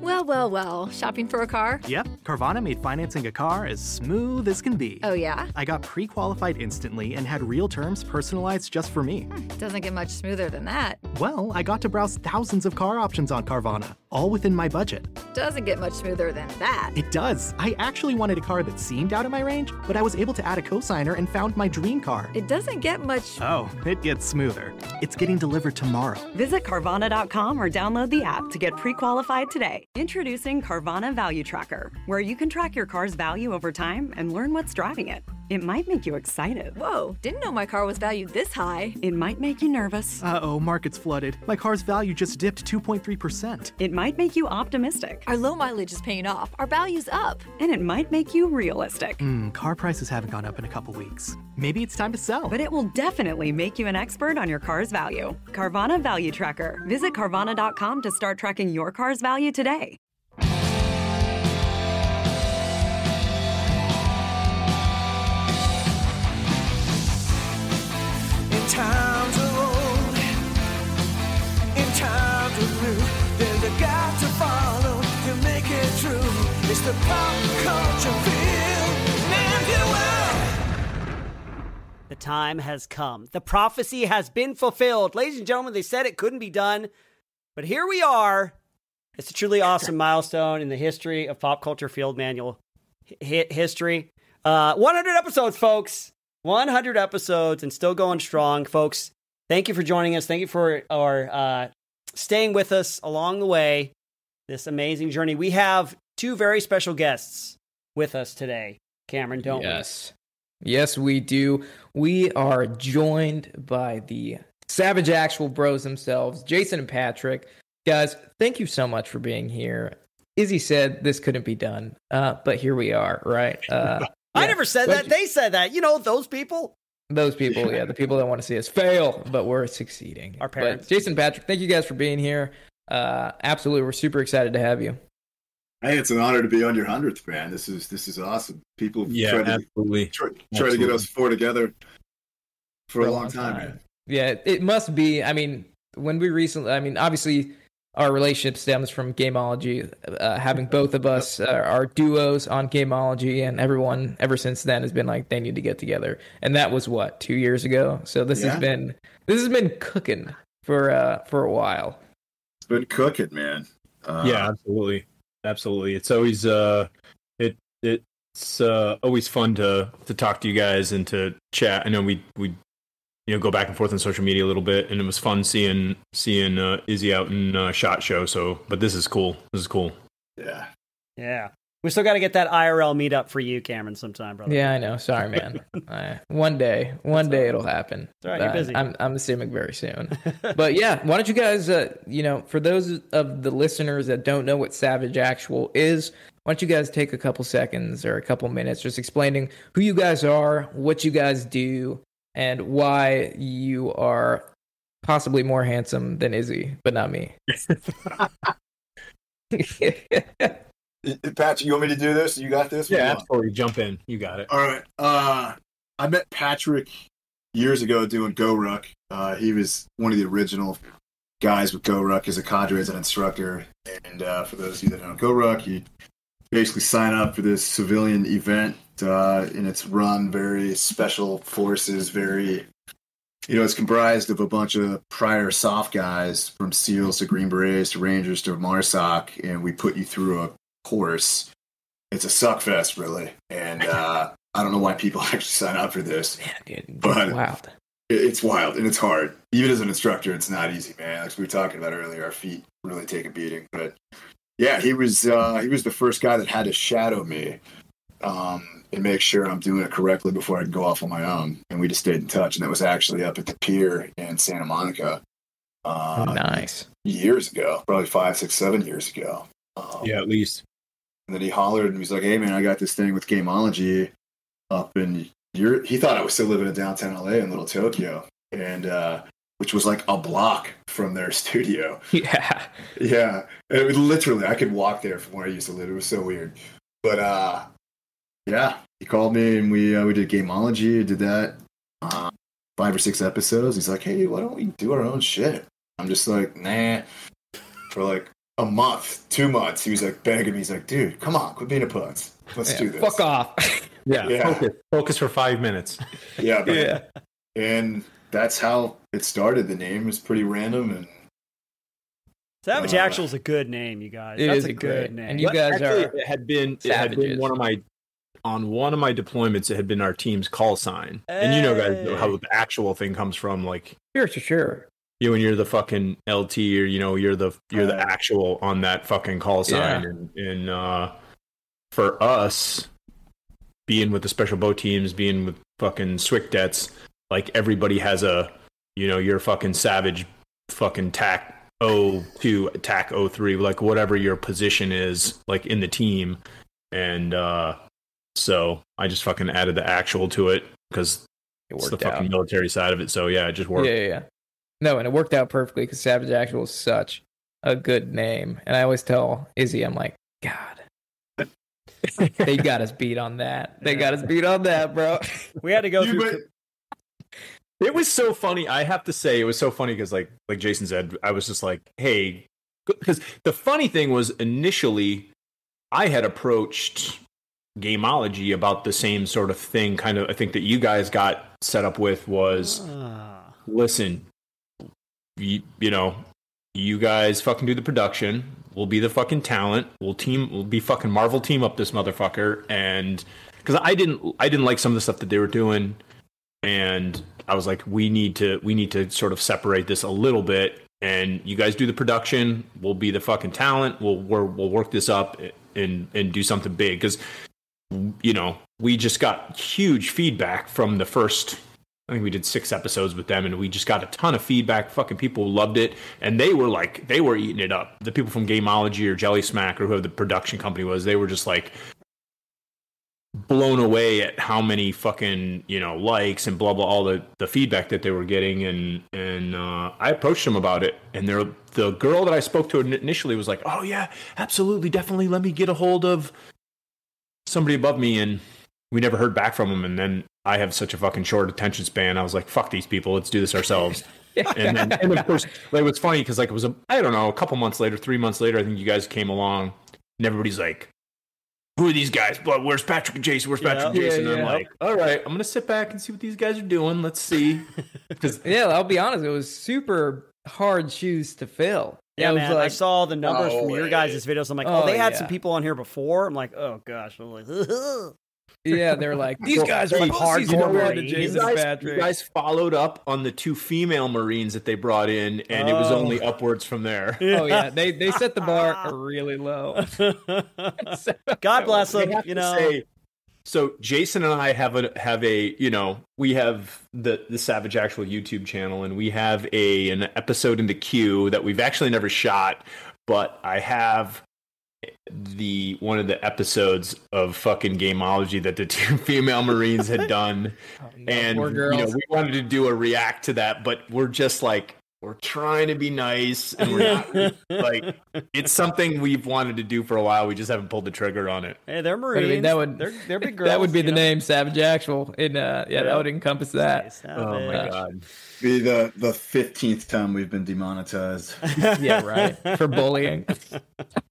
Well. Shopping for a car? Yep, Carvana made financing a car as smooth as can be. Oh, yeah? I got pre-qualified instantly and had real terms personalized just for me. Doesn't get much smoother than that. Well, I got to browse thousands of car options on Carvana, all within my budget. Doesn't get much smoother than that. It does. I actually wanted a car that seemed out of my range, but I was able to add a cosigner and found my dream car. It doesn't get much... Oh, it gets smoother. It's getting delivered tomorrow. Visit Carvana.com or download the app to get pre-qualified today. Introducing Carvana Value Tracker, where you can track your car's value over time and learn what's driving it. It might make you excited. Whoa, didn't know my car was valued this high. It might make you nervous. Uh-oh, market's flooded. My car's value just dipped 2.3%. It might make you optimistic. Our low mileage is paying off. Our value's up. And it might make you realistic. Car prices haven't gone up in a couple weeks. Maybe it's time to sell. But it will definitely make you an expert on your car's value. Carvana Value Tracker. Visit Carvana.com to start tracking your car's value today. Times are old, in times of new, there's a God to follow to make it true. It's the pop culture field, The time has come. The prophecy has been fulfilled. Ladies and gentlemen, they said it couldn't be done, but here we are. It's a truly awesome milestone in the history of Pop Culture Field Manual history. 100 episodes, folks. 100 episodes and still going strong, folks. Thank you for joining us. Thank you for staying with us along the way, this amazing journey. We have two very special guests with us today, Cameron, don't we? Yes, we do. We are joined by the Savage Actual Bros themselves, Jason and Patrick. Guys, thank you so much for being here. Izzy said this couldn't be done, but here we are, right? I never said that. They said that. You know, those people. Those people, yeah, the people that want to see us fail, but we're succeeding. Our parents. But Jason, Patrick, thank you guys for being here. Absolutely, we're super excited to have you. Hey, it's an honor to be on your 100th, man. This is awesome. People try to get us four together for a long time, man. Yeah, it must be. I mean, obviously, our relationship stems from Gameology, having both of us our duos on Gameology, and everyone ever since then has been like, they need to get together. And that was 2 years ago. So this has been cooking for a while. It's been cooking, man. Yeah, absolutely. It's always it's always fun to talk to you guys and to chat. I know we go back and forth on social media a little bit, and it was fun seeing Izzy out in SHOT Show. But this is cool. Yeah. We still got to get that IRL meetup for you, Cameron, sometime, brother. Yeah, I know. Sorry, man. One day it'll happen. It's all right, you're busy. I'm assuming very soon. But yeah, why don't you guys, for those of the listeners that don't know what Savage Actual is, why don't you guys take a couple seconds or a couple minutes just explaining who you guys are, what you guys do, and why you are possibly more handsome than Izzy, but not me. Patrick, you want me to do this? You got this? Yeah, absolutely. Jump in. You got it. All right. I met Patrick years ago doing GoRuck. He was one of the original guys with GoRuck as a cadre, as an instructor. And for those of you that don't know GoRuck, you basically sign up for this civilian event, and it's run very special forces, it's comprised of a bunch of prior soft guys from SEALs to Green Berets to Rangers to MARSOC, and we put you through a course. It's a suck fest, really. And I don't know why people actually sign up for this. Man, dude, but it's wild. It's wild, and it's hard. Even as an instructor, it's not easy, man. Like we were talking about earlier, our feet really take a beating. But yeah, he was the first guy that had to shadow me and make sure I'm doing it correctly before I could go off on my own. And we just stayed in touch, and that was actually up at the pier in Santa Monica. Nice. Years ago, probably 5, 6, 7 years ago. Yeah, at least. And then he hollered and he's like, "Hey man, I got this thing with Gameology up in he thought I was still living in downtown LA in Little Tokyo, and which was like a block from their studio. Yeah. And it was literally, I could walk there from where I used to live. It was so weird. But yeah, he called me and we did Gameology. Did that 5 or 6 episodes. He's like, "Hey, why don't we do our own shit?" I'm just like, nah. For like a month, 2 months, he was like begging me. He's like, dude, come on, quit being a putz. Let's do this. Fuck off. Yeah. Focus for 5 minutes. Yeah. Yeah. And that's how it started. The name was pretty random, and Savage Actual is a good name, you guys. It That's is a a good great- name. and you guys are it had been savages. one of my deployments. It had been our team's call sign, and you know, guys, know how the actual thing comes from. Like, sure. you when you're the fucking LT, or you're the actual on that fucking call sign, and for us, being with the special boat teams, being with fucking Swickdets, like everybody has a, you're fucking Savage, fucking TAC 02, TAC 03, like whatever your position is, like in the team, and so I just fucking added the actual to it because it's the fucking military side of it. So yeah, it just worked. Yeah. No, and it worked out perfectly because Savage Actual is such a good name, and I always tell Izzy, I'm like, God, they got us beat on that. They got us beat on that, bro. We had to go through. It was so funny. I have to say, it was so funny because, like Jason said, I was just like, hey, because the funny thing was initially I had approached Gameology about the same sort of thing, kind of. I think that you guys got set up with was, listen, you guys fucking do the production. We'll be the fucking talent. We'll be fucking Marvel team up this motherfucker. And because I didn't like some of the stuff that they were doing, and I was like, we need to sort of separate this a little bit. And you guys do the production. We'll be the fucking talent. We'll work this up and do something big. Because we just got huge feedback from the first. I think we did 6 episodes with them, and we just got a ton of feedback. Fucking people loved it, and they were eating it up. The people from Gameology or Jelly Smack or whoever the production company was, they were just like blown away at how many fucking likes and blah blah, all the feedback that they were getting. And I approached them about it, and the girl that I spoke to initially was like, oh yeah, absolutely, definitely, let me get a hold of somebody above me. And we never heard back from them. And then I have such a fucking short attention span. I was like, fuck these people. Let's do this ourselves. And of course, like, it was funny because like it was a couple months later, 3 months later, I think you guys came along, and everybody's like, who are these guys? But where's Patrick and Jason? Where's Patrick and Jason? And I'm like, all right, I'm gonna sit back and see what these guys are doing. Let's see. I'll be honest, it was super hard shoes to fill. Yeah, man, like, I saw the numbers from your guys' videos. I'm like, they had some people on here before. I'm like, oh gosh. I'm like, yeah, they're like, these guys are like hardcore. You guys followed up on the 2 female Marines that they brought in, and it was only upwards from there. Oh yeah, they set the bar really low. God bless them. So Jason and I have a we have the Savage Actual YouTube channel, and we have an episode in the queue that we've actually never shot, but I have one of the episodes of fucking Gameology that the 2 female Marines had done. And we wanted to do a react to that, but we're just like, we're trying to be nice, and we're not like, it's something we've wanted to do for a while. We just haven't pulled the trigger on it. Hey, they're Marines. They're big girls. That would be the name, Savage Actual. That would encompass that. Oh my god. Be the 15th time we've been demonetized. Yeah, right. For bullying.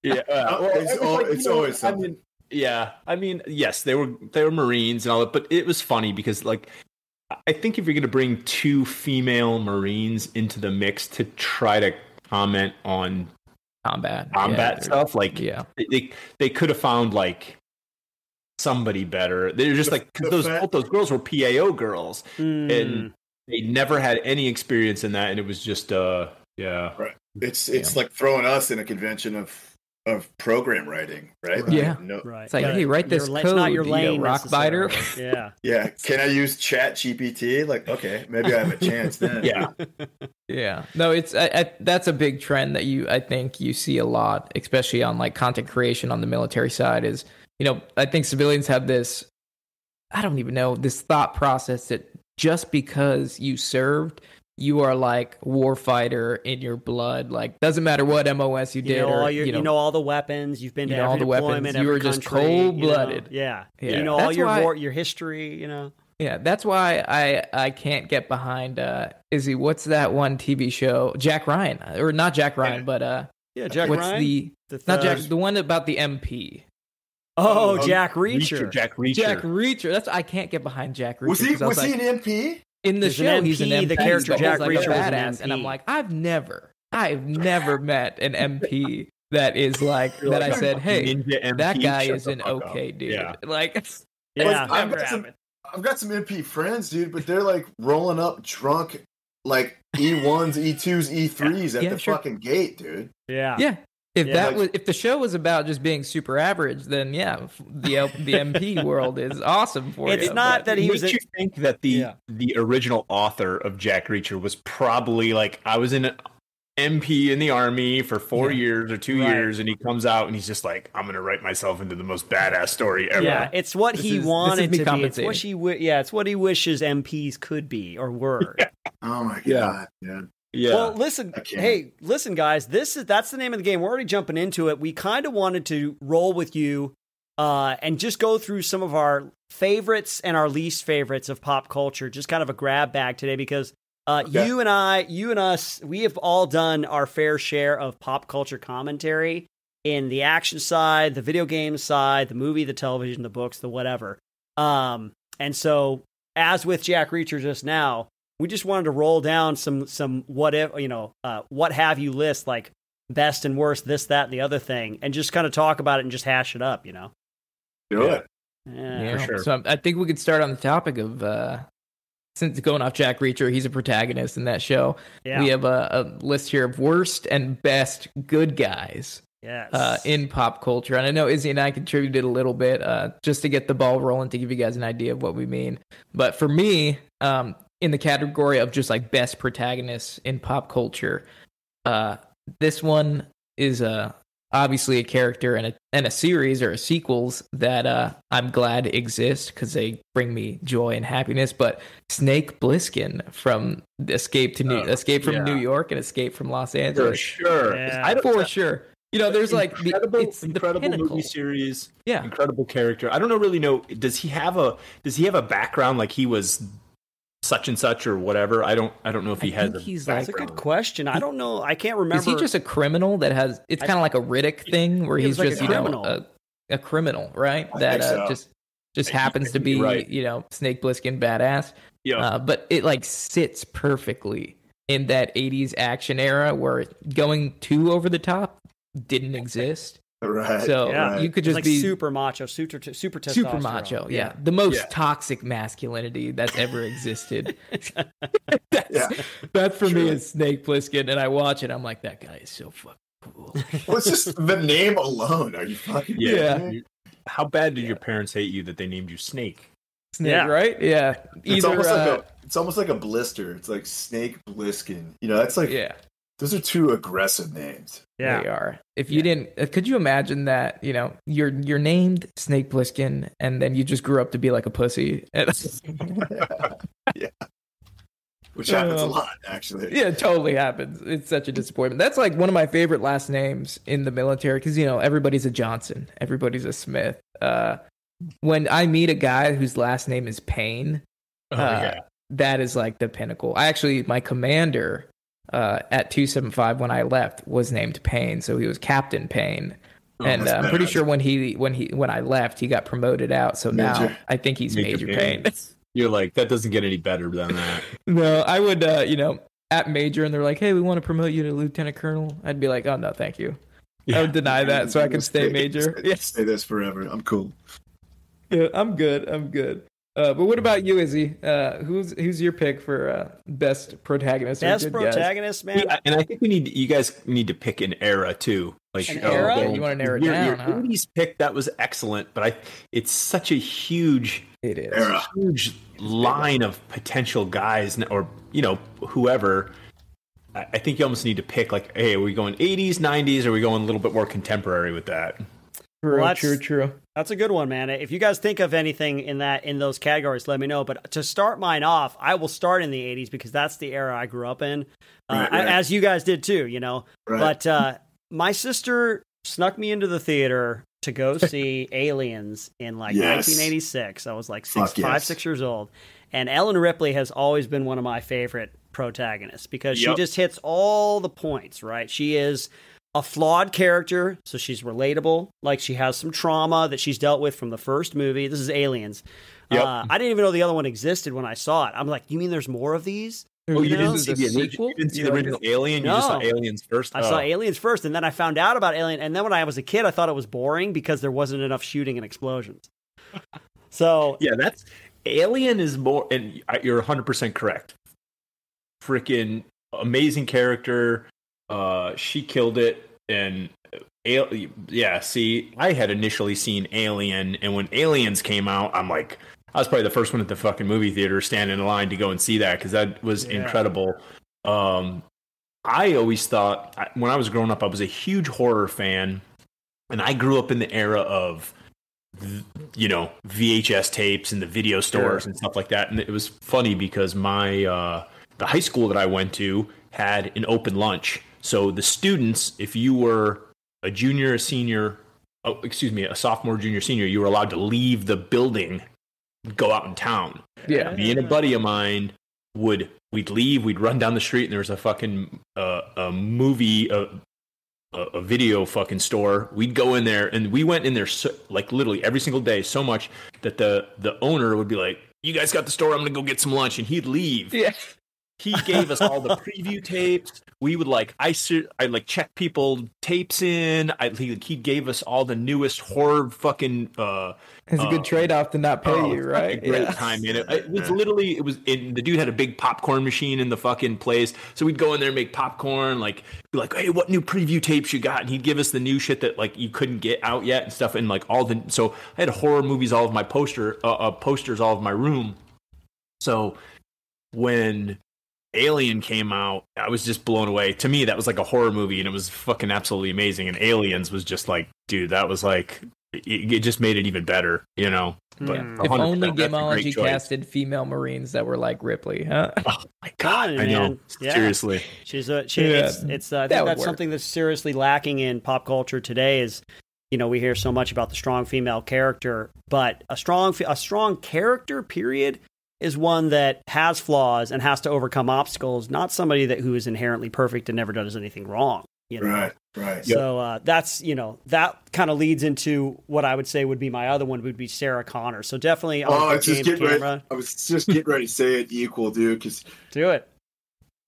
Yeah, it's always something. I mean, yes, they were Marines and all that, but it was funny because, like, I think if you're going to bring 2 female Marines into the mix to try to comment on combat stuff, like, they could have found like somebody better. They're just both those girls were PAO girls, and they never had any experience in that, and it was just right. It's like throwing us in a convention of program writing, right? Yeah. Right. It's like, hey, write this code. It's not your lane, rock biter. Yeah. Yeah. Can I use Chat GPT? Like, okay, maybe I have a chance then. Yeah. Yeah. No, it's that's a big trend that I think you see a lot, especially on like content creation on the military side. Is I think civilians have this, I don't even know, this thought process that just because you served, you are like warfighter in your blood. Like, doesn't matter what MOS you did, you know all the weapons. You've been to every deployment, you were just cold-blooded. Yeah. You know all your history. Yeah, that's why I can't get behind Izzy. What's that one TV show? Jack Ryan, or not Jack Ryan, but Yeah, Jack What's Ryan. the one about the MP? Oh, Jack Reacher. Jack Reacher. Jack Reacher. I can't get behind Jack Reacher. Was he an MP? In the show, he's an MP. The character Jack like Reacher a was an badass, MP. and I'm like, I've never met an MP that is like that. I said, hey, that guy is an okay dude. Yeah. Like, Yeah, I've got some MP friends, dude, but they're like rolling up drunk, like E1s, E2s, E3s at the fucking gate, dude. Yeah. If the show was about just being super average, then the MP world is awesome for you. It's not that he was. You think that the original author of Jack Reacher was probably like, I was in an MP in the army for 4 years or 2 years, and he comes out and he's just like, I'm gonna write myself into the most badass story ever. Yeah, it's what he wanted to be. It's what it's what he wishes MPs could be or were. Oh my god. Yeah. Yeah. Well, listen, guys. That's the name of the game. We're already jumping into it. We kind of wanted to roll with you, and just go through some of our favorites and our least favorites of pop culture. Just kind of a grab bag today, because you and us, we have all done our fair share of pop culture commentary in the action side, the video game side, the movie, the television, the books, the whatever. And so, as with Jack Reacher just now, we just wanted to roll down some what if, what have you list, like best and worst, this, that, and the other thing, and just kind of talk about it and just hash it up, Do it. Yeah, for sure. So I think we could start on the topic of, since going off Jack Reacher, he's a protagonist in that show. Yeah. We have a list here of worst and best good guys. Yes. In pop culture. And I know Izzy and I contributed a little bit just to get the ball rolling, to give you guys an idea of what we mean. But for me, in the category of just like best protagonists in pop culture, this one is obviously a character and a series or a sequels that I'm glad exist because they bring me joy and happiness. But Snake Plissken from Escape from New York and Escape from Los Angeles. For sure. Yeah. For sure. There's like incredible movie series. Yeah, incredible character. I don't really know. Does he have a background like he was such and such or whatever? I don't know if he has. That's a good question. I don't know. I can't remember. Is he just a criminal that has? It's kind of like a Riddick thing where he's just a criminal, right? That just happens to be Snake Plissken badass. Yeah, but it like sits perfectly in that 80s action era where going too over the top didn't exist. Right. So you could just like be super macho, super testosterone. Super macho, yeah. The most toxic masculinity that's ever existed. That for me is Snake Plissken, and I watch it, I'm like, that guy is so fucking cool. Well, it's just the name alone. Are you fucking kidding? How bad did your parents hate you that they named you Snake? Snake, right? Yeah. It's almost like a blister. It's like Snake Plissken. That's like those are two aggressive names. Yeah, they are. If you didn't, could you imagine that? You're named Snake Plissken, and then you just grew up to be like a pussy. Yeah, which happens a lot, actually. Yeah, it totally happens. It's such a disappointment. That's like one of my favorite last names in the military because everybody's a Johnson, everybody's a Smith. When I meet a guy whose last name is Payne, that is like the pinnacle. My commander. At 275 when I left was named Payne, so he was Captain Payne, and I'm pretty sure when I left he got promoted out. So now I think he's Major Payne. You're like, that doesn't get any better than that. No, I would at Major, and they're like, hey, we want to promote you to Lieutenant Colonel. I'd be like, oh no, thank you. I would deny that so I can stay Major. Stay this forever. I'm cool. Yeah, I'm good. But what about you, Izzy? Who's your pick for best protagonist? Best protagonist, man. Yeah, and I think you guys need to pick an era too. Like an era? You want to narrow it down? Your 80s pick, that was excellent, but it's such a huge line of potential guys, or whoever. I think you almost need to pick like, hey, are we going 80s, 90s, or are we going a little bit more contemporary with that? True. That's a good one, man. If you guys think of anything in those categories, let me know. But to start mine off, I will start in the 80s because that's the era I grew up in, as you guys did too, Right. But my sister snuck me into the theater to go see Aliens in 1986. I was like 6 years old. And Ellen Ripley has always been one of my favorite protagonists because she just hits all the points, right? She is a flawed character, so she's relatable. Like, she has some trauma that she's dealt with from the first movie. This is Aliens. Yep. I didn't even know the other one existed when I saw it. I'm like, you mean there's more of these? Oh, you didn't This see is the a original, sequel? you didn't see the original Alien? You just saw No. Aliens first? I saw Aliens first, and then I found out about Alien. And then when I was a kid, I thought it was boring because there wasn't enough shooting and explosions. So Yeah, that's Alien is more, and you're 100% correct. Freaking amazing character. She killed it, and yeah. See, I had initially seen Alien, and when Aliens came out, I'm like, I was probably the first one at the fucking movie theater standing in line to go and see that because that was incredible. I always thought when I was growing up, I was a huge horror fan, and I grew up in the era of VHS tapes and the video stores and stuff like that. And it was funny because my the high school that I went to had an open lunch. So the students, if you were a junior, a senior, a sophomore, junior, senior, you were allowed to leave the building, go out in town. Yeah. Me and a buddy of mine we'd leave, we'd run down the street, and there was a fucking a movie, a video fucking store. We'd go in there, and we went in there like literally every single day, so much that the owner would be like, "You guys got the store? I'm gonna go get some lunch," and he'd leave. Yeah. He gave us all the preview tapes. We would I check people tapes in. He gave us all the newest horror fucking. It's a good trade-off to not pay you, right? A great time, man. It was literally the dude had a big popcorn machine in the fucking place, so we'd go in there and make popcorn. Be like, hey, what new preview tapes you got? And he'd give us the new shit that you couldn't get out yet and stuff. And so I had horror movies all of my posters all of my room. So when Alien came out, I was just blown away. To me, that was like a horror movie, and it was fucking absolutely amazing. And Aliens was just dude, that was it just made it even better, But If only Gameology casted female Marines that were like Ripley, huh? Oh my god, I know. Yeah. Seriously, it's I think that's something that's seriously lacking in pop culture today. Is we hear so much about the strong female character, but a strong character, period, is one that has flaws and has to overcome obstacles, not somebody who is inherently perfect and never does anything wrong. Right. So that's, that kind of leads into what I would say would be my other one would be Sarah Connor. So definitely. I was just getting ready to say it equal, dude. Cause do it.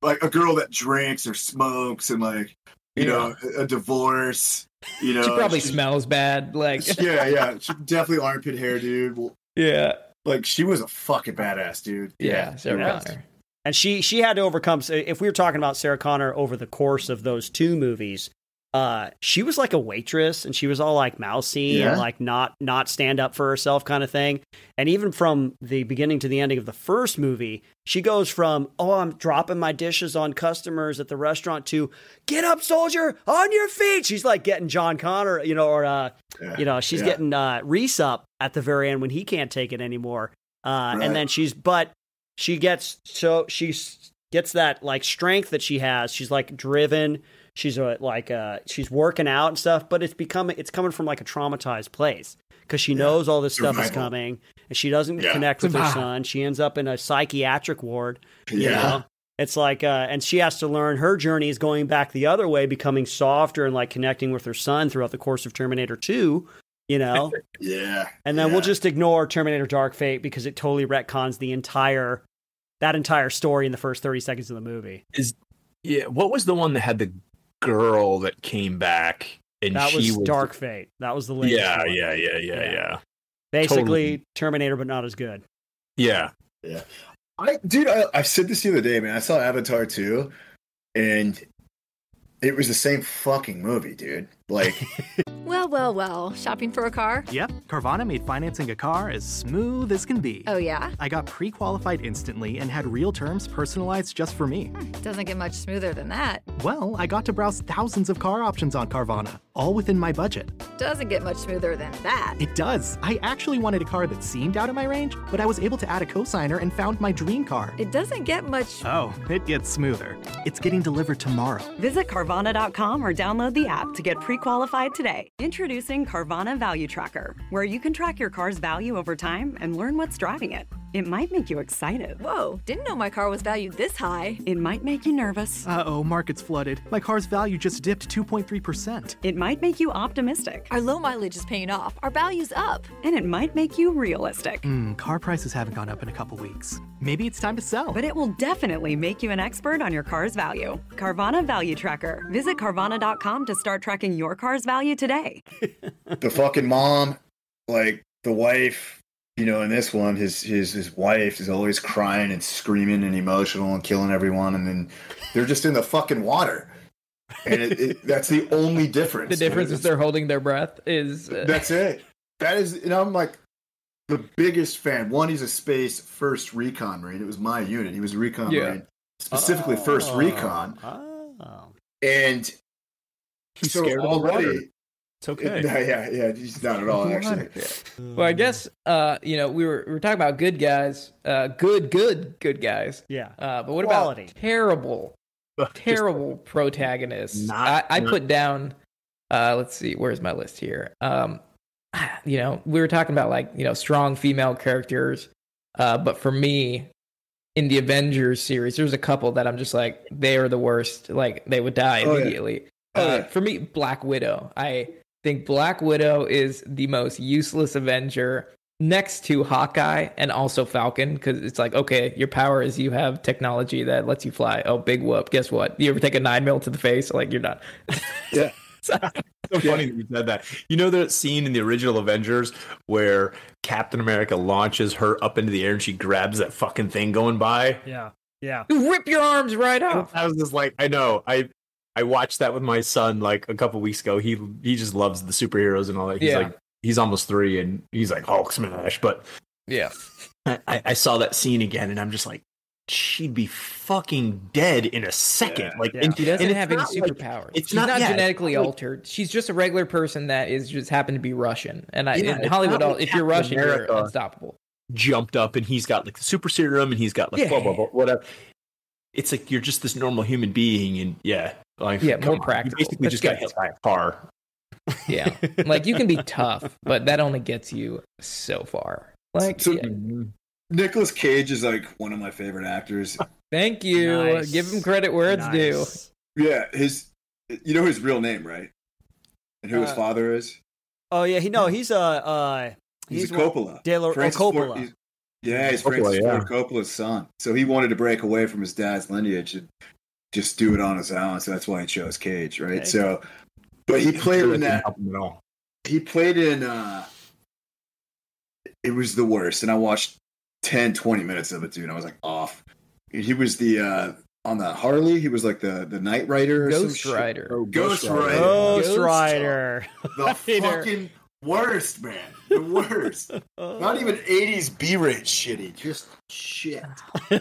Like a girl that drinks or smokes and a divorce, she probably smells bad. Yeah. She definitely armpit hair, dude. Yeah. She was a fucking badass, dude. Yeah, Sarah Connor. And she had to overcome. So if we were talking about Sarah Connor over the course of those two movies, she was like a waitress, and she was all mousy and not stand up for herself kind of thing. And even from the beginning to the ending of the first movie, she goes from I'm dropping my dishes on customers at the restaurant to get up, soldier, on your feet. She's getting John Connor, she's getting Reese up at the very end when he can't take it anymore. And then she gets that strength that she has. She's driven. She's she's working out and stuff, but it's coming from a traumatized place because she knows all this stuff is coming, and she doesn't connect with her son. She ends up in a psychiatric ward. It's and she has to learn her journey is going back the other way, becoming softer and connecting with her son throughout the course of Terminator 2. Yeah. And then we'll just ignore Terminator Dark Fate because it totally retcons that entire story in the first 30 seconds of the movie. What was the one that had the girl that came back? And that was Dark Fate. That was the latest one. Yeah. Basically, Totally. Terminator, but not as good. Yeah. I said this the other day, man. I saw Avatar 2, and it was the same fucking movie, dude. Well. Shopping for a car? Yep, Carvana made financing a car as smooth as can be. Oh, yeah? I got pre-qualified instantly and had real terms personalized just for me. Doesn't get much smoother than that. Well, I got to browse thousands of car options on Carvana, all within my budget. Doesn't get much smoother than that. It does. I actually wanted a car that seemed out of my range, but I was able to add a cosigner and found my dream car. It doesn't get much... Oh, it gets smoother. It's getting delivered tomorrow. Visit Carvana.com or download the app to get pre-qualified today. Introducing Carvana Value Tracker, where you can track your car's value over time and learn what's driving it. It might make you excited. Whoa, didn't know my car was valued this high. It might make you nervous. Uh-oh, market's flooded. My car's value just dipped 2.3%. It might make you optimistic. Our low mileage is paying off. Our value's up. And it might make you realistic. Car prices haven't gone up in a couple weeks. Maybe it's time to sell. But it will definitely make you an expert on your car's value. Carvana Value Tracker. Visit Carvana.com to start tracking your car's value today. The fucking mom, like the wife, in this one, his wife is always crying and screaming and emotional and killing everyone, and then they're just in the fucking water. And that's the only difference. The difference is they're holding their breath. That's it. That is, I'm like the biggest fan. One, he's a space first recon Marine. It was my unit. He was a recon Marine, specifically first recon. And he's scared of the water. It's okay. Yeah, he's not at all, actually. Well, I guess we were talking about good guys, good guys. Yeah. But what Quality. about terrible protagonists? I put down. Let's see, where's my list here? We were talking about strong female characters, but for me, in the Avengers series, there's a couple that I'm just like, they are the worst. Like they would die immediately. For me, Black Widow. I think Black Widow is the most useless Avenger next to Hawkeye and also Falcon, because it's like, okay, your power is you have technology that lets you fly. Oh, big whoop. Guess what? You ever take a 9mm to the face? Like, you're not. Yeah. So funny that you said that. You know the scene in the original Avengers where Captain America launches her up into the air and she grabs that fucking thing going by? Yeah. You rip your arms right off. I was just like, I know. I watched that with my son like a couple weeks ago. He just loves the superheroes and all that. He's like, he's almost 3 and he's like, Hulk smash. But yeah, I saw that scene again and I'm just like, she'd be fucking dead in a second. And she doesn't have any superpowers. She's not genetically altered. She's just a regular person that is just happened to be Russian. And in Hollywood, if you're Russian, you're unstoppable. Jumped up and he's got like the super serum and he's got like blah, blah, blah, whatever. It's like you're just this normal human being and more practical. You basically just got hit by a car. Yeah, like you can be tough, but that only gets you so far. Nicolas Cage is like one of my favorite actors. Thank you. Nice. Give him credit where it's due. Yeah, his real name, right? And who his father is? Oh yeah, he's he's a Coppola. Coppola. He's Francis Ford Coppola's son. So he wanted to break away from his dad's lineage and just do it on his own. So that's why he chose Cage, right? Okay. So, but he played in that. He played in. It was the worst, and I watched 10, 20 minutes of it, dude. And I was like off. He was the on the Harley. He was like the Knight Rider, or Ghost Rider. Ghost Rider. The fucking worst, man. The worst. Not even 80s B-rate shitty. Just shit.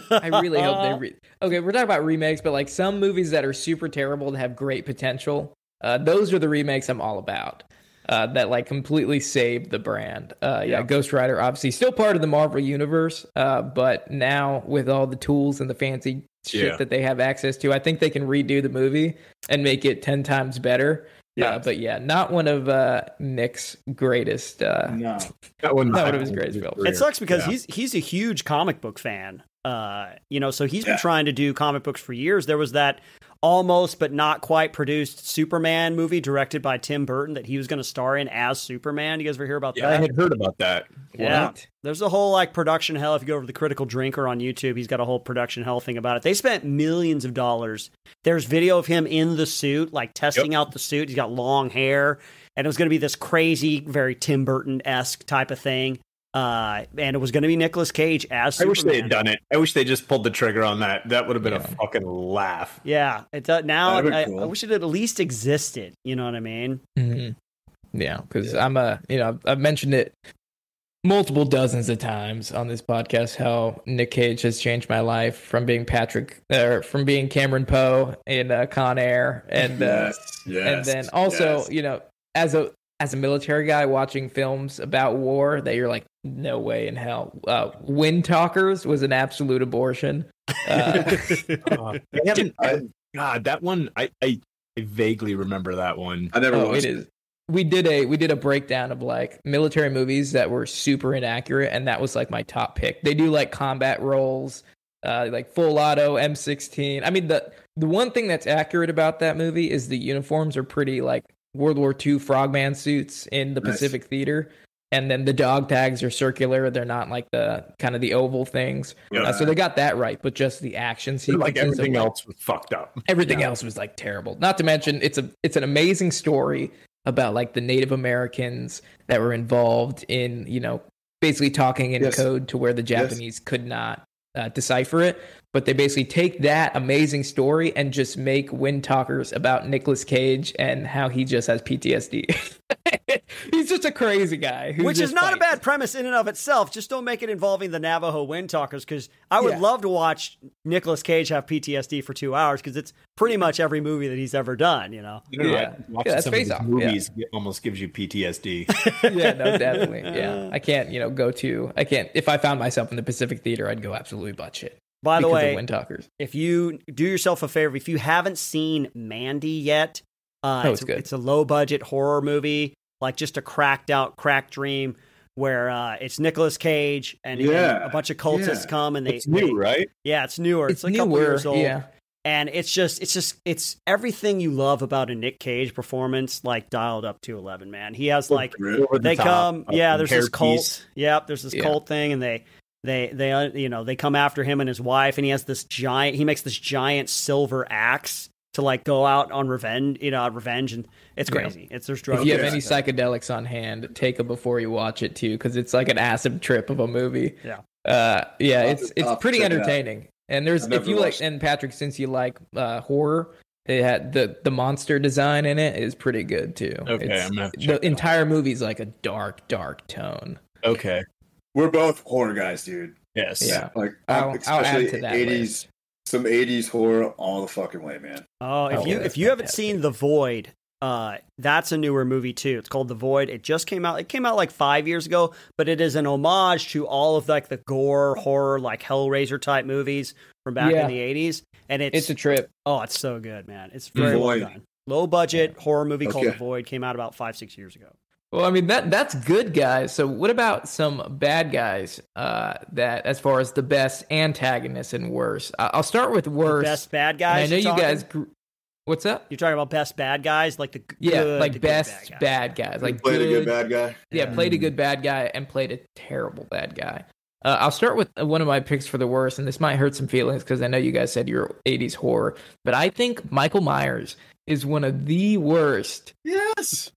I really hope they okay, we're talking about remakes, but like some movies that are super terrible that have great potential, those are the remakes I'm all about. That like completely saved the brand. Ghost Rider obviously still part of the Marvel universe, but now with all the tools and the fancy shit that they have access to, I think they can redo the movie and make it 10 times better. But not one of Nick's greatest. No, not one of his greatest films. It sucks because he's a huge comic book fan. So he's been trying to do comic books for years. There was that almost but not quite produced Superman movie directed by Tim Burton that he was going to star in as Superman. You guys ever hear about that? I had heard about that. Yeah. There's a whole like production hell. If you go over to the Critical Drinker on YouTube, he's got a whole production hell thing about it. They spent millions of dollars. There's video of him in the suit, like testing out the suit. He's got long hair, and it was going to be this crazy, very Tim Burton-esque type of thing. And it was going to be Nicolas Cage as Superman. I wish they had done it. I wish they just pulled the trigger on that. That would have been a fucking laugh. Yeah. It does. Now, cool. I wish it had at least existed. You know what I mean? Mm-hmm. Yeah, because I've mentioned it multiple dozens of times on this podcast how Nick Cage has changed my life from being from being Cameron Poe in Con Air, and and then also as a military guy watching films about war that you're like, no way in hell. Wind Talkers was an absolute abortion. God, that one, I vaguely remember that one. I never watched it. we did a breakdown of like military movies that were super inaccurate, and that was like my top pick. They do like combat roles, like full auto M16. I mean, the one thing that's accurate about that movie is the uniforms are pretty like World War II frogman suits in the Pacific Theater. And then the dog tags are circular. They're not like the kind of the oval things. Yeah. So they got that right, but just the action sequences. Like everything else was fucked up. Everything else was like terrible. Not to mention, it's an amazing story about like the Native Americans that were involved in, basically talking in code to where the Japanese could not decipher it. But they basically take that amazing story and just make Wind Talkers about Nicolas Cage and how he just has PTSD. He's just a crazy guy. Which is not a bad premise in and of itself. Just don't make it involving the Navajo Wind Talkers, because I would love to watch Nicolas Cage have PTSD for 2 hours, because it's pretty much every movie that he's ever done, Watching some of these movies almost gives you PTSD. Yeah, no, definitely. Yeah. I can't, if I found myself in the Pacific Theater, I'd go absolutely buttshit. By the way, if you do yourself a favor, if you haven't seen Mandy yet, it's a low budget horror movie, like just a cracked dream where it's Nicolas Cage and a bunch of cultists come and it's new, right? Yeah, it's newer. It's like a couple years old. Yeah. And it's everything you love about a Nick Cage performance, like dialed up to 11, man. He has like, they come, there's this cult. Yep. There's this cult thing, and they come after him and his wife, and he makes this giant silver axe to like go out on revenge, and it's crazy. There's drugs. If you have any psychedelics on hand, take them before you watch it too, because it's like an acid trip of a movie. It's pretty entertaining. And if you like, and Patrick, since you like horror, it had the monster design in it is pretty good too. Okay, the entire movie's like a dark tone. Okay. We're both horror guys, dude. Yes. Yeah. Like, I'll add to that 80s, list. some 80s horror all the fucking way, man. Oh, if you haven't seen The Void, that's a newer movie too. It's called The Void. It just came out. It came out like 5 years ago, but it is an homage to all of like the gore horror, like Hellraiser type movies from back in the 80s. And it's a trip. Oh, it's so good, man. It's very well done. Low budget horror movie called The Void, came out about 5-6 years ago. Well, I mean, that's good guys. So what about some bad guys that, as far as the best antagonists and worst? I'll start with worst. Best bad guys? I know you guys... What's up? You're talking about best bad guys? Like the good, best bad guys. Like played a good bad guy? Yeah, played a good bad guy and played a terrible bad guy. I'll start with one of my picks for the worst, and this might hurt some feelings because I know you guys said you're 80s horror, but I think Michael Myers is one of the worst. Yes!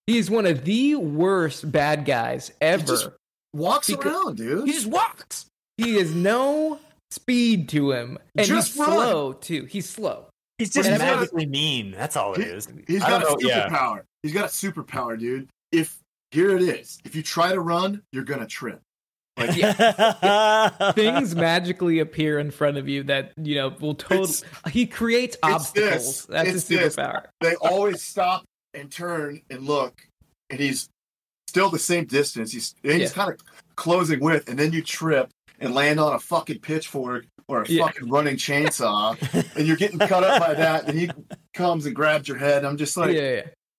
He's one of the worst bad guys ever. He just walks around, dude. He just walks. He has no speed to him. And he's slow, too. He's slow. He's just magically mean. That's all it is. He's got a superpower. Yeah. He's got a superpower, dude. Here it is. If you try to run, you're going to trip. Like, things magically appear in front of you that, will totally... He creates obstacles. That's his superpower. They always stop and turn and look, and he's still the same distance. He's kind of closing with, and then you trip and land on a fucking pitchfork or a fucking running chainsaw, and you're getting cut up by that, and he comes and grabs your head. I'm just like,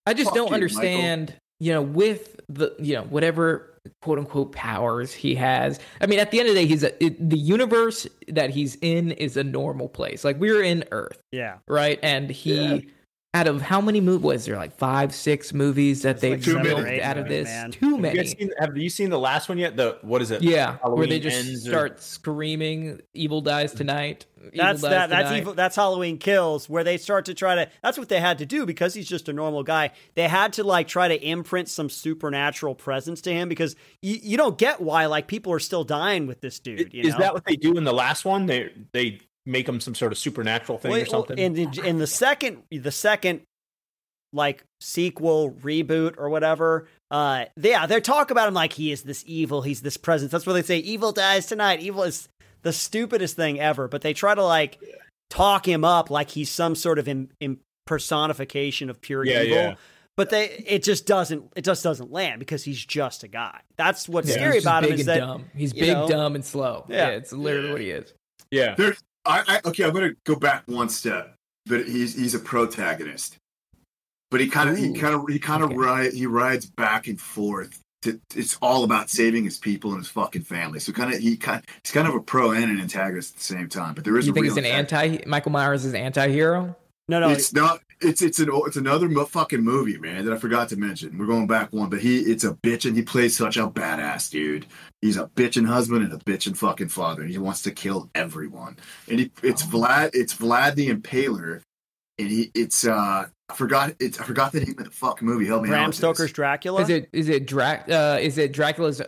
I just don't understand, with the, whatever quote unquote powers he has. I mean, at the end of the day, the universe that he's in is a normal place. Like, we're in Earth. Yeah. Right. And he, out of how many movies, was there like 5-6 movies that they've filmed out of this? Man. Too many. Have you seen the last one yet? What is it? Yeah. Halloween where they just start screaming, "Evil dies tonight." That's evil. That's Halloween Kills, where they start to try to. That's what they had to do because he's just a normal guy. They had to like try to imprint some supernatural presence to him because you don't get why like people are still dying with this dude. Is that what they do in the last one? They make him some sort of supernatural thing or something. In the second like sequel reboot or whatever, they talk about him like he is this evil. He's this presence. That's what they say. Evil dies tonight. Evil is the stupidest thing ever, but they try to like talk him up like he's some sort of personification of pure evil. Yeah. But it just doesn't land because he's just a guy. That's what's scary about him is that dumb. He's big, dumb, and slow. Yeah, it's literally what he is. Yeah. I'm going to go back one step, but he's a protagonist. but he rides back and forth. It's all about saving his people and his fucking family. So he's kind of a pro and an antagonist at the same time. But there is. You think he's Michael Myers is an anti-hero? No, it's not. It's another fucking movie, man, that I forgot to mention. We're going back one, but it's a bitch, and he plays such a badass dude. He's a bitchin' husband and a bitchin' fucking father. And he wants to kill everyone. And it's Vlad the Impaler, and I forgot the name of the fucking movie. Help me out. Bram Stoker's Dracula. Is it Dracula's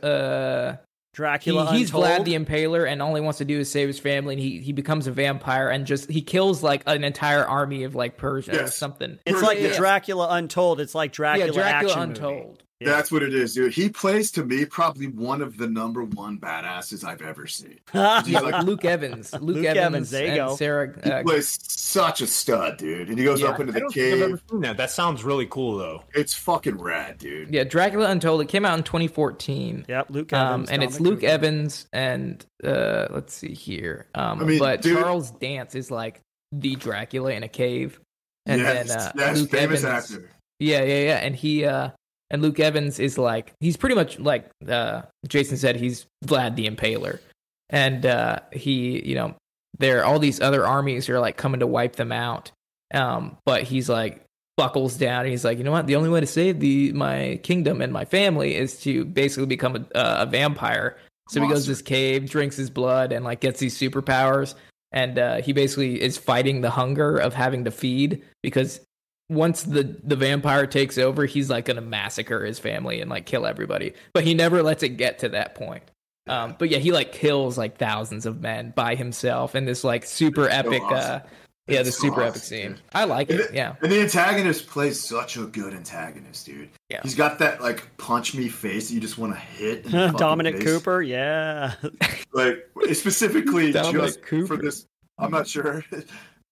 Dracula? He's Untold? Vlad the Impaler and all he wants to do is save his family, and he becomes a vampire and he kills like an entire army of like Persia or something. It's like the Dracula Untold. It's like Dracula action Untold. Movie. Yeah. That's what it is, dude. He plays, to me, probably one of the number one badasses I've ever seen. Yeah, like Luke Evans. Luke Evans. There you go. Sarah. He plays such a stud, dude. And he goes up into the cave. I've ever seen that. That sounds really cool, though. It's fucking rad, dude. Yeah, Dracula Untold. It came out in 2014. Yep, Luke Evans. And it's Luke Evans and let's see here. But dude, Charles Dance is like the Dracula in a cave. And then Luke famous Evans, actor. Yeah. And he and Luke Evans is like, he's pretty much like Jason said, he's Vlad the Impaler. And he, there are all these other armies who are like coming to wipe them out. But he's like buckles down and he's like, you know what? The only way to save my kingdom and my family is to basically become a vampire. So he goes to this cave, drinks his blood, and like gets these superpowers. And he basically is fighting the hunger of having to feed, because once the vampire takes over, he's like going to massacre his family and like kill everybody. But he never lets it get to that point. But yeah, he like kills like thousands of men by himself in this like super epic, epic scene. I like it. Yeah. And the antagonist plays such a good antagonist, dude. Yeah. He's got that like punch me face that you just want to hit. Dominic Cooper. Yeah. Like specifically just Cooper. For this, I'm not sure,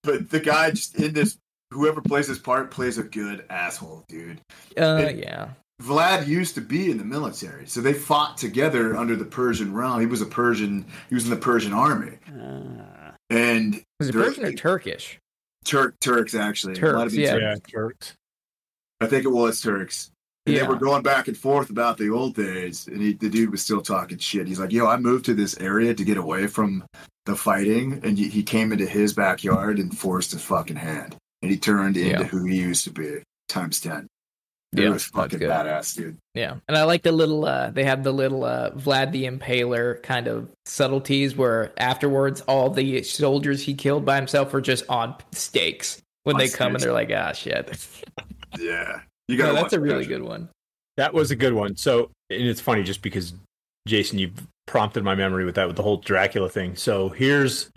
but the guy just in this, whoever plays this part plays a good asshole, dude. Yeah. Vlad used to be in the military, so they fought together under the Persian realm. He was in the Persian army. And was it Persian or Turkish? Turks, actually. Turks. Turks. I think it was Turks. And they were going back and forth about the old days, and the dude was still talking shit. He's like, yo, I moved to this area to get away from the fighting, and he came into his backyard and forced his fucking hand. And he turned into who he used to be, times 10. It was fucking badass, dude. Yeah. And I like the little, they have the little Vlad the Impaler kind of subtleties where afterwards all the soldiers he killed by himself were just on stakes when they come and they're like, ah, shit. Yeah. You got that's a really good one. That was a good one. So, and it's funny just because, Jason, you've prompted my memory with the whole Dracula thing. So here's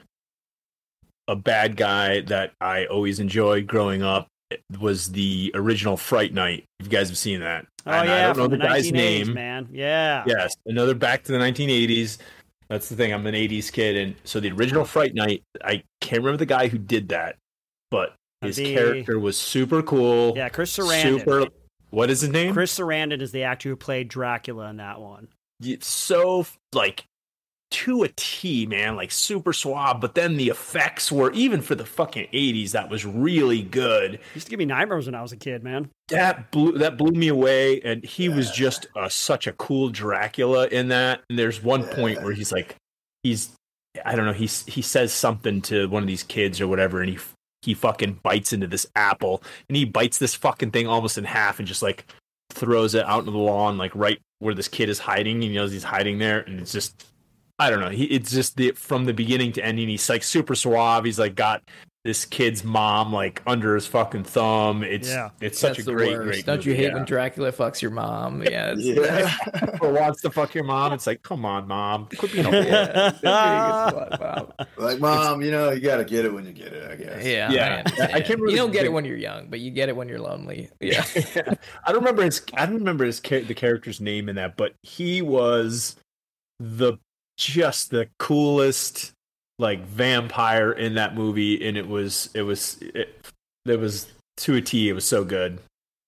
a bad guy that I always enjoyed growing up. It was the original Fright Night. If you guys have seen that. Oh, and I don't know the guy's name, man. Yeah. Yes, another back to the 1980s. That's the thing. I'm an 80s kid, and so the original Fright Night. I can't remember the guy who did that, but his character was super cool. Yeah, Chris Sarandon. What is his name? Chris Sarandon is the actor who played Dracula in that one. It's so like to a T, man, like super suave. But then the effects were, even for the fucking 80s, that was really good. Used to give me nightmares when I was a kid, man. That blew me away, and he was just such a cool Dracula in that. And there's one point where he's like, I don't know, he says something to one of these kids or whatever, and he fucking bites into this apple, and he bites this fucking thing almost in half and just like throws it out into the lawn, like right where this kid is hiding. He knows he's hiding there, and it's just, I don't know. It's just from the beginning to ending, he's like super suave. He's like got this kid's mom like under his fucking thumb. It's such a great. Don't you hate when Dracula fucks your mom? Yeah. Or wants to fuck your mom. It's like, come on, mom. Quit being like, mom, you got to get it when you get it, I guess. Yeah. I can't really, you don't get it when you're young, but you get it when you're lonely. Yeah. I don't remember the character's name in that, but he was just the coolest like vampire in that movie, and it was to a T. It was so good.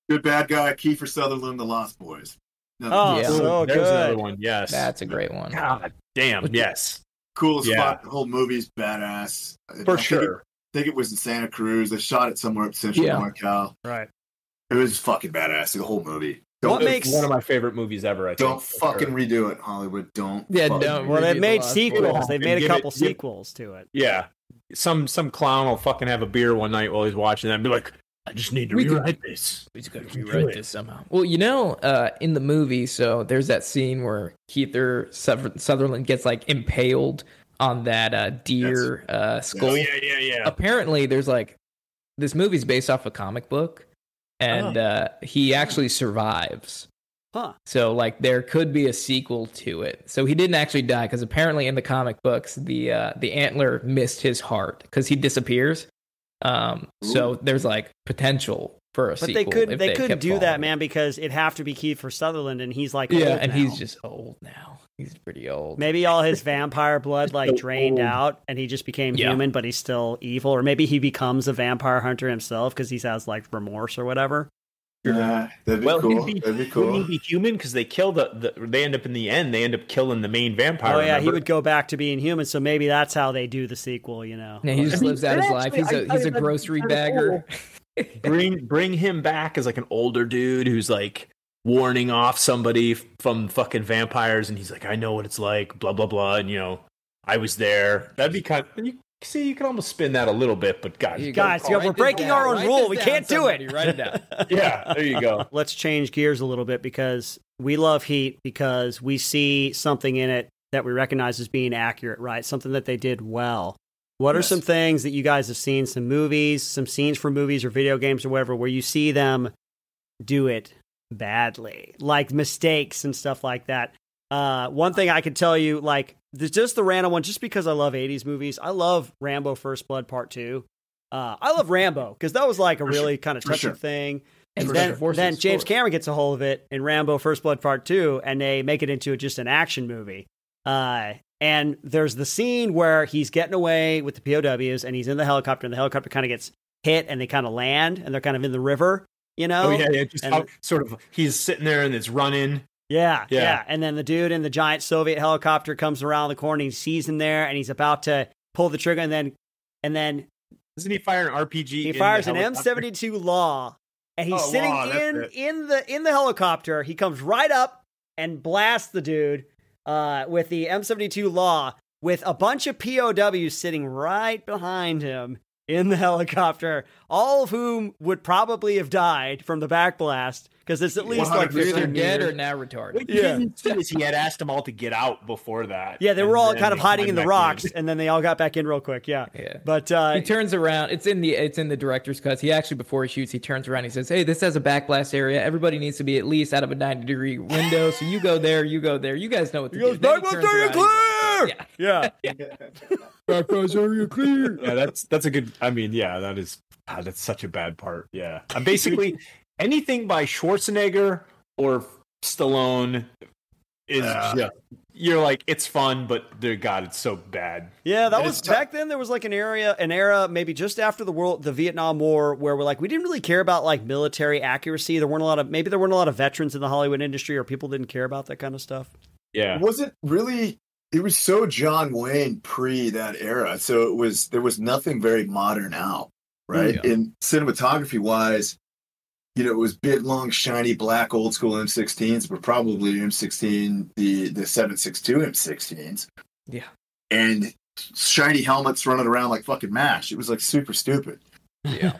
Good bad guy, Kiefer Sutherland, The Lost Boys. So there's good. Another one. Yes, that's a great one. God damn, yes, coolest spot. The whole movie's badass for sure. I think it was in Santa Cruz. They shot it somewhere up Central North Cal. Right. It was fucking badass. The whole movie. What makes one of my favorite movies ever? I think. Don't fucking redo it, Hollywood. Don't. Yeah, fucking don't. Well, they've redo made the last sequels. one. They've made a Give couple it- sequels to it. Yeah, some clown will fucking have a beer one night while he's watching that and be like, "I just need to rewrite this. We just got to rewrite this somehow." Well, in the movie, so there's that scene where Kiefer Sutherland gets like impaled on that deer skull. Oh yeah. Apparently, there's like this movie's based off a comic book, and he actually survives. Huh. So like there could be a sequel to it. So he didn't actually die because apparently in the comic books the antler missed his heart because he disappears. So there's like potential for a sequel. But they couldn't do that, man, because it'd have to be Kiefer Sutherland, and he's like old and now. he's just old now. He's pretty old. Maybe all his vampire blood like drained out, and he just became human, but he's still evil. Or maybe he becomes a vampire hunter himself because he has like remorse or whatever. Yeah, that'd be cool. That'd be cool. Wouldn't he be human? Because they kill they end up in the end. They end up killing the main vampire. Oh yeah, remember? he would go back to being human. So maybe that's how they do the sequel. Yeah, he just lives out his life. He's a grocery bagger. Bring him back as like an older dude who's like warning off somebody from fucking vampires, and he's like, I know what it's like, blah blah blah, and I was there. That'd be kind of, you can almost spin that a little bit, but guys, we're breaking our own rule. We can't do it. Write it down. Yeah, there you go. Let's change gears a little bit because we love Heat because we see something in it that we recognize as being accurate, right? Something that they did well. What are some things that you guys have seen, some movies, some scenes from movies or video games or whatever, where you see them do it badly, like mistakes and stuff like that? One thing I could tell you, like, just the random one, just because I love 80s movies. I love Rambo First Blood Part 2. I love Rambo because that was like a really kind of touching thing. And then James Cameron gets a hold of it in Rambo First Blood Part 2, and they make it into just an action movie. And there's the scene where he's getting away with the POWs, and he's in the helicopter, and the helicopter kind of gets hit, and they kind of land, and they're kind of in the river, Oh, yeah. Just sort of, he's sitting there, and it's running. Yeah. And then the dude in the giant Soviet helicopter comes around the corner, and he sees him there, and he's about to pull the trigger, and then doesn't he fire an RPG? He fires an M72 Law, and he's sitting in the helicopter. He comes right up and blasts the dude with the M72 Law, with a bunch of POWs sitting right behind him in the helicopter, all of whom would probably have died from the backblast, because it's at least like either dead or now retarded. What you didn't see is he had asked them all to get out before that. Yeah, they were all kind of hiding in the rocks, and then they all got back in real quick. Yeah. But he turns around. It's in the director's cut. He actually, before he shoots, he turns around. He says, "Hey, this has a backblast area. Everybody needs to be at least out of a 90-degree window. So you go there. You go there. You guys know what to do." Backblast area clear. Yeah. Backblast area clear. Yeah, that's a good. I mean, yeah, that's such a bad part. Yeah, basically anything by Schwarzenegger or Stallone is just, you're like, it's fun, but dear God, it's so bad. Yeah, that was back then. There was like an era, maybe just after the Vietnam War, where we didn't really care about like military accuracy. There weren't a lot of veterans in the Hollywood industry, or people didn't care about that kind of stuff. Yeah, it was so John Wayne pre that era, so there was nothing very modern out, right? Yeah. And cinematography wise, it was big, long, shiny, black, old school M16s, but probably M16, the 7.62 M16s. Yeah. And shiny helmets running around like fucking MASH. It was like super stupid. Yeah.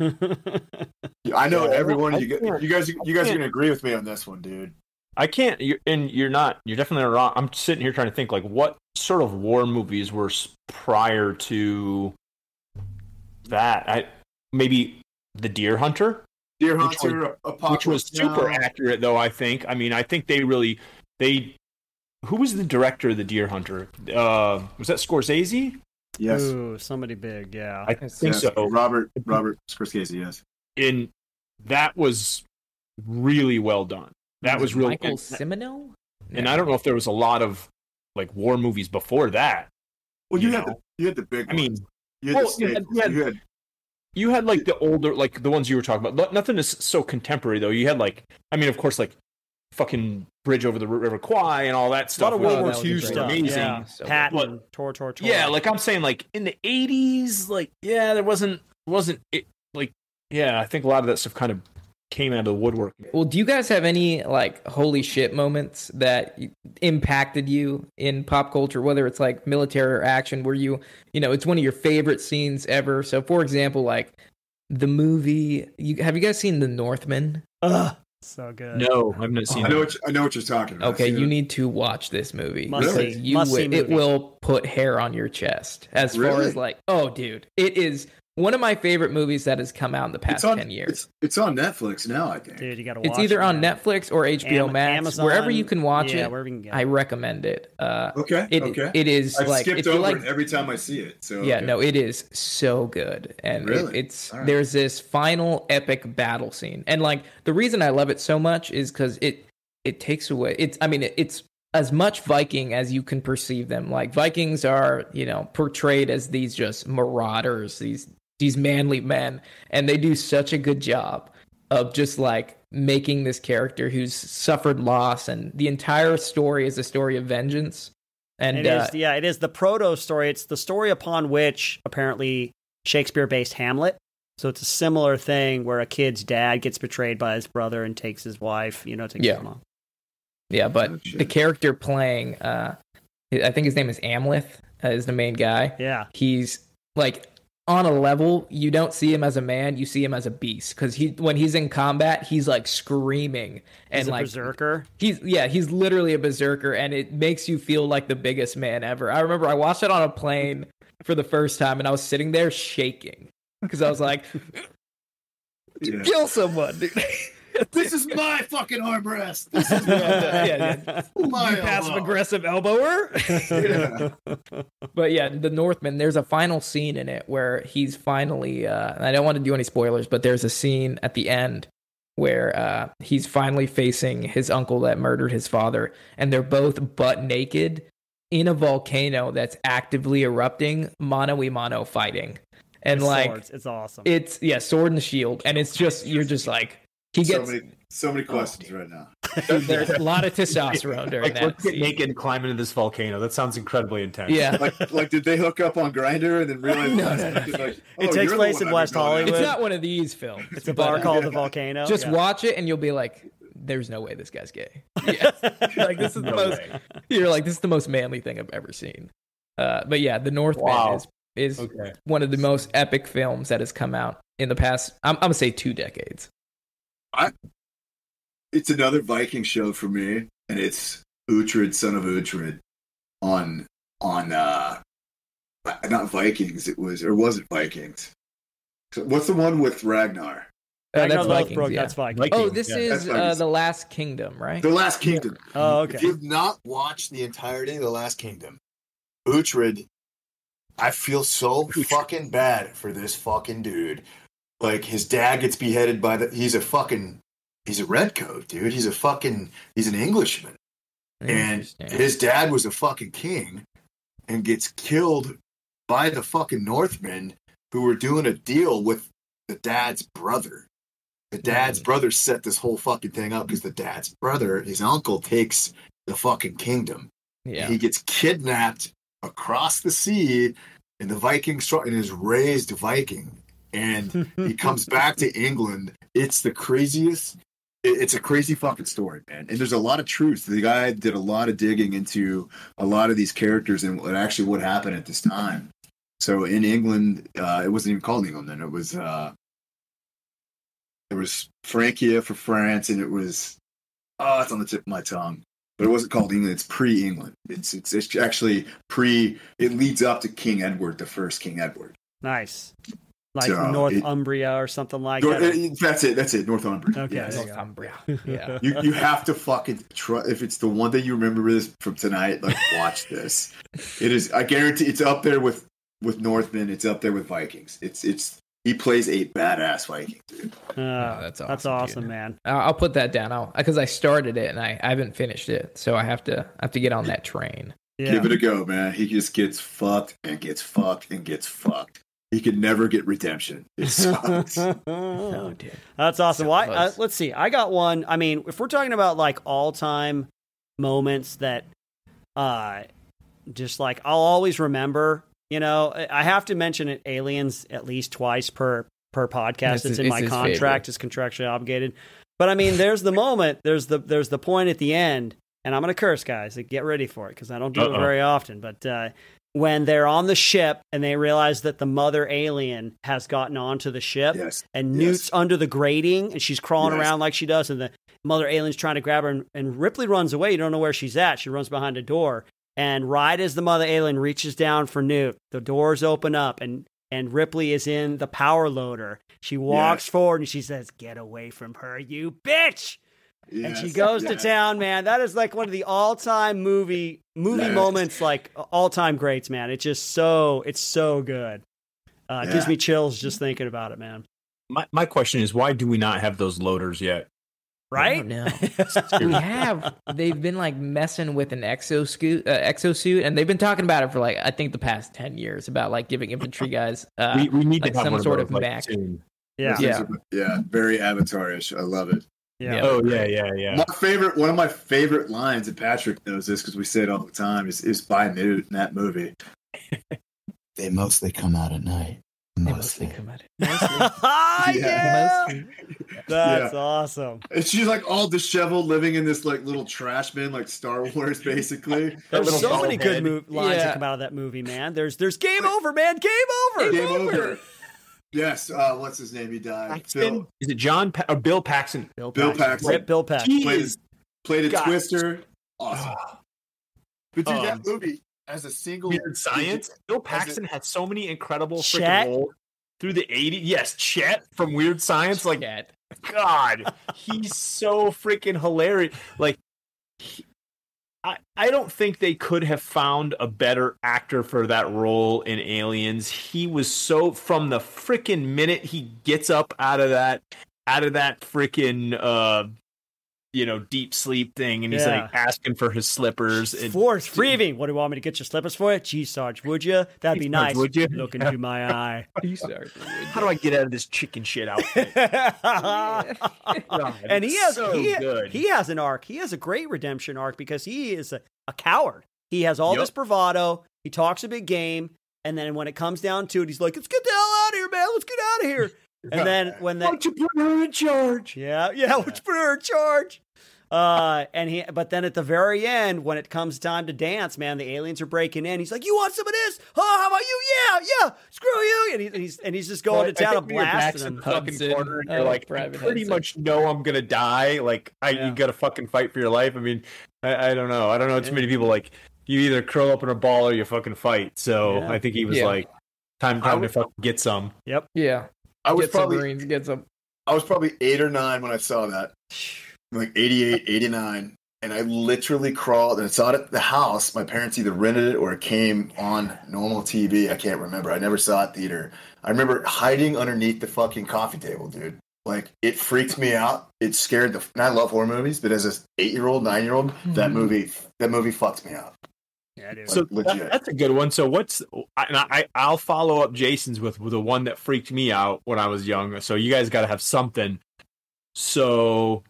I know every one of you guys are going to agree with me on this one, dude. I can't, you're definitely not wrong. I'm sitting here trying to think, like, what sort of war movies were prior to that? Maybe The Deer Hunter? Deer Hunter, which was super accurate, though, I think. I mean, I think who was the director of The Deer Hunter? Was that Scorsese? Yes. Ooh, somebody big, yeah. I think so. Robert Scorsese, yes. And that was really well done. That was really Michael Cimino? And I don't know if there was a lot of like war movies before that. Well, you had the big ones. You had like the older, like the ones you were talking about. Nothing is so contemporary though. You had like, I mean, of course, like fucking Bridge over the River Kwai and all that stuff. A lot of World War II stuff. Amazing. Yeah. Patton, Tor. Yeah, like I'm saying, like in the 80s, like there wasn't it, like I think a lot of that stuff kind of came out of the woodwork. Well, do you guys have any like holy shit moments that impacted you in pop culture, whether it's like military or action, where it's one of your favorite scenes ever? So, for example, like the movie, have you guys seen The Northman? So good. No, I've not seen I know what you're talking about. Okay, you need to watch this movie. Must-see. Because Must-see movie. It will put hair on your chest. As far as like, oh, dude, it is one of my favorite movies that has come out in the past 10 years. It's on Netflix now, I think. Dude, you gotta watch It's either it, on man. Netflix or HBO Max. Amazon, wherever you can watch it, wherever you can get I it. recommend it. Okay. It is I've like, skipped if you over like, it every time I see it. So yeah, no, it is so good. And Really? it's All right. there's this final epic battle scene. And like the reason I love it so much is because it takes away it's as much Viking as you can perceive them. Like Vikings are, portrayed as these just marauders, these manly men, and they do such a good job of just like making this character who's suffered loss, and the entire story is a story of vengeance. And it is the proto story. It's the story upon which apparently Shakespeare based Hamlet. So it's a similar thing where a kid's dad gets betrayed by his brother and takes his wife, takes his mom. Yeah, but the character playing, I think his name is Amleth, is the main guy. Yeah. He's like on a level, you don't see him as a man, you see him as a beast. Because when he's in combat, he's like screaming. And He's a like berserker. He's literally a berserker, and it makes you feel like the biggest man ever. I remember I watched it on a plane for the first time, and I was sitting there shaking. Because I was like, kill someone, dude. This is my fucking armrest. This is my passive-aggressive elbower. But yeah, The Northman, there's a final scene in it where he's finally, I don't want to do any spoilers, but there's a scene at the end where he's finally facing his uncle that murdered his father, and they're both butt naked in a volcano that's actively erupting, mano-a-mano fighting. And Swords. It's awesome. It's sword and shield, and it's just you're just like he gets so many questions right now. There's a lot of testosterone during that. Let's get naked and climb into this volcano. That sounds incredibly intense. Yeah, like did they hook up on Grindr and then realize? No. Like, It takes place in West Hollywood. It's not one of these films. It's a bar called The Volcano. Just watch it, and you'll be like, "There's no way this guy's gay." Yeah. Like this is the most. You're like, this is the most manly thing I've ever seen. But yeah, The Northman is one of the most epic films that has come out in the past. I'm gonna say 2 decades. It's another Viking show for me, and it's Uhtred, son of Uhtred, on not Vikings. Was it Vikings? So what's the one with Ragnar? That's Vikings. That's Vikings. Oh, this is The Last Kingdom, right? The Last Kingdom. Oh, okay. If you've not watched the entirety of The Last Kingdom, Uhtred, I feel so fucking bad for this fucking dude. Like, his dad gets beheaded by he's a redcoat, dude. He's an Englishman. And his dad was a fucking king and gets killed by the fucking Northmen who were doing a deal with the dad's brother. The dad's brother set this whole fucking thing up because the dad's brother, his uncle, takes the fucking kingdom. Yeah. He gets kidnapped across the sea in the Viking and is raised Viking. And he comes back to England. It's the craziest. It's a crazy fucking story, man. And there's a lot of truth. The guy did a lot of digging into a lot of these characters and what happened at this time. So in England, it wasn't even called England then. It was Francia for France, and it was it's on the tip of my tongue. But it wasn't called England. It's pre-England. It's actually it leads up to King Edward, the first King Edward. Nice. Like Northumbria or something like that. That's it. Northumbria. Okay. Yes. Northumbria. Yeah. You have to fucking try. If it's the one that you remember this from tonight, like watch this. It is. I guarantee it's up there with Northmen. It's up there with Vikings. He plays a badass Viking, dude. That's awesome. That's awesome, man. I'll put that down. Because I started it and I haven't finished it, so I have to get on that train. Yeah. Give it a go, man. He just gets fucked and gets fucked and gets fucked. He could never get redemption. It sucks. No, dude. That's awesome. So Well, let's see. I got one. I mean, if we're talking about like all-time moments that just like I'll always remember, I have to mention it, Aliens at least twice per per podcast. It's in it's my his contract. favorite. It's contractually obligated. But I mean, there's the moment. There's the point at the end, and I'm gonna curse, guys. Like, get ready for it because I don't do it very often. But when they're on the ship and they realize that the mother alien has gotten onto the ship, and Newt's under the grating and she's crawling around like she does, and the mother alien's trying to grab her, and Ripley runs away. You don't know where she's at. She runs behind a door, and right as the mother alien reaches down for Newt, the doors open up, and Ripley is in the power loader. She walks forward and she says, "Get away from her, you bitch!" And she goes to town, man. That is like one of the all-time movie moments, like all-time greats, man. It's just it's so good. It gives me chills just thinking about it, man. My question is, why do we not have those loaders yet? Right? No, we have. They've been like messing with an exosuit, and they've been talking about it for like I think the past 10 years about like giving infantry guys we need like to have some one sort of of those, mech. soon. Yeah, very Avatar-ish. I love it. Yeah. Oh yeah. One of my favorite lines, and Patrick knows this because we say it all the time, is by Newt in that movie. They mostly come out at night. Mostly come at it. Mostly. That's awesome. And she's like all disheveled, living in this like little trash bin, like Star Wars, basically. There's so many good lines that come out of that movie, man. There's game over, man. Game over. Game over. Yes. What's his name? He died. Bill. Is it Bill Paxton? Bill Paxton. Rip Bill Paxton. Played a Twister. Awesome. But dude, that movie as a single Weird Science. Bill Paxton had so many incredible freaking roles through the 80s. Yes, Chet from Weird Science. Like, God, he's so freaking hilarious. Like, I don't think they could have found a better actor for that role in Aliens. He was so, from the freaking minute he gets up out of that freaking deep sleep thing, and he's like asking for his slippers. Force Freeving. What do you want me to get your slippers for you? Gee, Sarge, would you? That'd be nice. Would you? Look into my eye. How do I get out of this chicken shit outfit? And he has an arc. He has a great redemption arc because he is a coward. He has all this bravado. He talks a big game, and then when it comes down to it, he's like, "Let's get the hell out of here, man. Let's get out of here." And then when why don't you put her in charge? Why don't you put her in charge? But then at the very end, when it comes time to dance, man, the aliens are breaking in. He's like, "You want some of this? Oh, how about you? Yeah, screw you!" And he's just going to town and blasting them. Fucking corner, and you're like, I pretty much know I'm gonna die. Like, you gotta fucking fight for your life. I mean, I don't know. I don't know too many people like you either curl up in a ball or you fucking fight. So I think he was like, time to fucking get some. Yep. Yeah. I was probably 8 or 9 when I saw that. Like 88, 89. And I literally crawled, and I saw it at the house. My parents either rented it or it came on normal TV. I can't remember. I never saw it theater. I remember hiding underneath the fucking coffee table, dude. Like, it freaked me out. It scared and I love horror movies, but as an 8-year-old, 9-year-old, that movie fucked me up. Yeah, dude. So that's a good one. So I'll follow up Jason's with the one that freaked me out when I was young. So you guys got to have something. So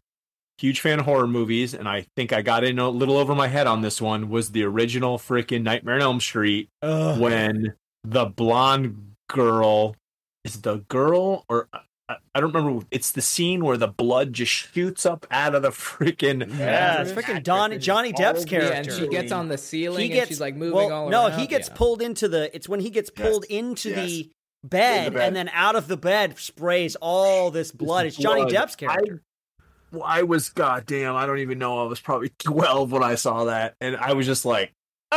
huge fan of horror movies, and I think I got in a little over my head on this one, was the original freaking Nightmare on Elm Street when the blonde girl, is it the girl or I don't remember. It's the scene where the blood just shoots up out of the freaking it's freaking Johnny Depp's character. Yeah, and she gets on the ceiling and she's like moving all around. No, he gets pulled into it's when he gets pulled into the bed, and then out of the bed sprays all this blood. It's Johnny Depp's character. I was, goddamn, I don't even know. I was probably 12 when I saw that. And I was just like,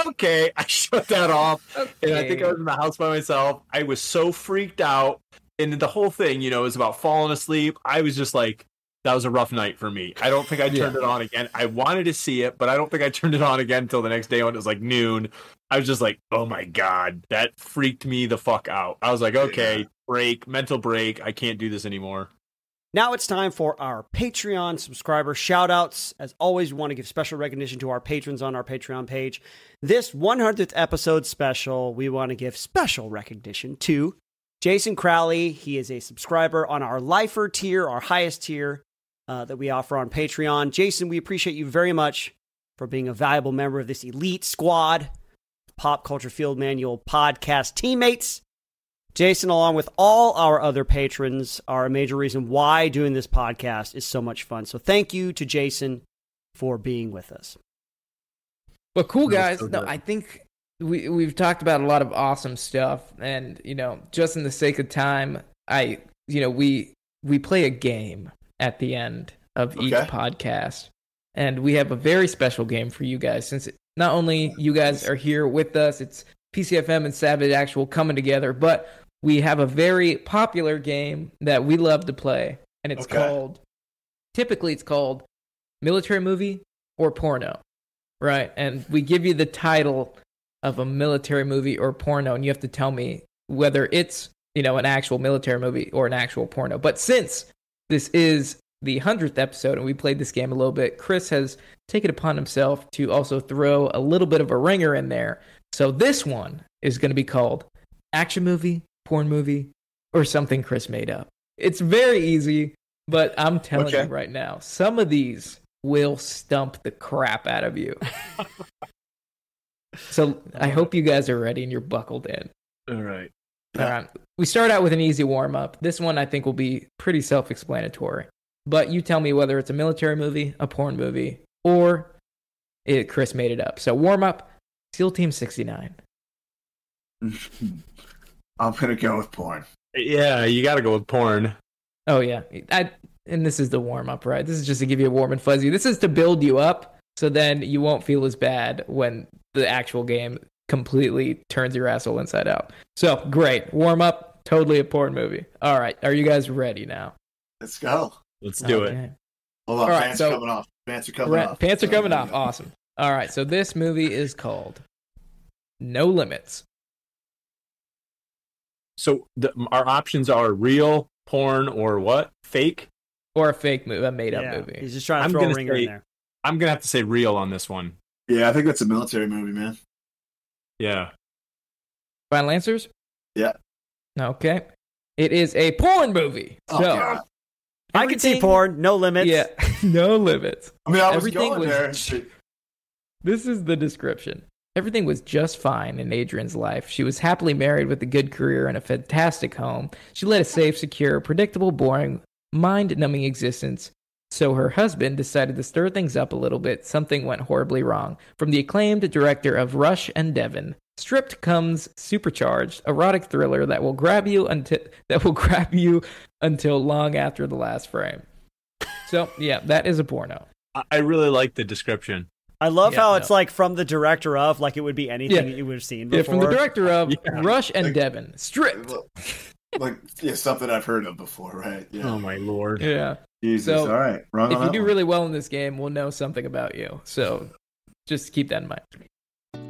okay, I shut that off. And I think I was in the house by myself. I was so freaked out. And the whole thing, is about falling asleep. I was just like, that was a rough night for me. I don't think I turned it on again. I wanted to see it, but I don't think I turned it on again until the next day when it was like noon. I was just like, oh my God, that freaked me the fuck out. I was like, okay, mental break. I can't do this anymore. Now it's time for our Patreon subscriber shout-outs. As always, we want to give special recognition to our patrons on our Patreon page. This 100th episode special, we want to give special recognition to Jason Crowley. He is a subscriber on our Lifer tier, our highest tier that we offer on Patreon. Jason, we appreciate you very much for being a valuable member of this elite squad, Pop Culture Field Manual podcast teammates. Jason, along with all our other patrons, are a major reason why doing this podcast is so much fun. So thank you to Jason for being with us. Well, cool, guys. No, I think we've talked about a lot of awesome stuff. And, just in the sake of time, we play a game at the end of each podcast. And we have a very special game for you guys. Since not only you guys are here with us, it's PCFM and Savage Actual coming together, but we have a very popular game that we love to play, and it's typically it's called Military Movie or Porno, right? And we give you the title of a military movie or porno, and you have to tell me whether it's, an actual military movie or an actual porno. But since this is the 100th episode and we played this game a little bit, Chris has taken it upon himself to also throw a little bit of a ringer in there. So this one is going to be called Action Movie, Porn Movie, or something Chris made up. It's very easy, but I'm telling you right now, some of these will stump the crap out of you. So I hope you guys are ready and you're buckled in. All right. All right. We start out with an easy warm-up. This one I think will be pretty self-explanatory. But you tell me whether it's a military movie, a porn movie, or Chris made it up. So warm-up, SEAL Team 69. I'm going to go with porn. Yeah, you got to go with porn. Oh, yeah. And this is the warm-up, right? This is just to give you a warm and fuzzy. This is to build you up, so then you won't feel as bad when the actual game completely turns your asshole inside out. So, great. Warm-up, totally a porn movie. All right. Are you guys ready now? Let's go. Let's do it. Hold on. Pants are coming off. Pants are coming off. Pants are coming off. Awesome. All right. So, this movie is called No Limits. So our options are real, porn, or what? Fake? Or a fake movie, a made-up movie. He's just trying to throw a ringer in there. I'm going to have to say real on this one. Yeah, I think that's a military movie, man. Yeah. Final answers? Yeah. Okay. It is a porn movie. So I can see porn, no limits. Yeah, no limits. I mean, I was going there. This is the description. Everything was just fine in Adrian's life. She was happily married with a good career and a fantastic home. She led a safe, secure, predictable, boring, mind-numbing existence. So her husband decided to stir things up a little bit. Something went horribly wrong. From the acclaimed director of Rush and Devon, Stripped comes supercharged erotic thriller that will grab you until long after the last frame. So yeah, that is a porno. I really like the description. I love how it's like from the director of, like it would be anything that you would have seen before. Yeah, from the director of Rush and Devon, Stripped. Something I've heard of before, right? Yeah. Oh my lord. Yeah. Jesus. So, all right. Wrong if you do really well in this game, we'll know something about you. So just keep that in mind.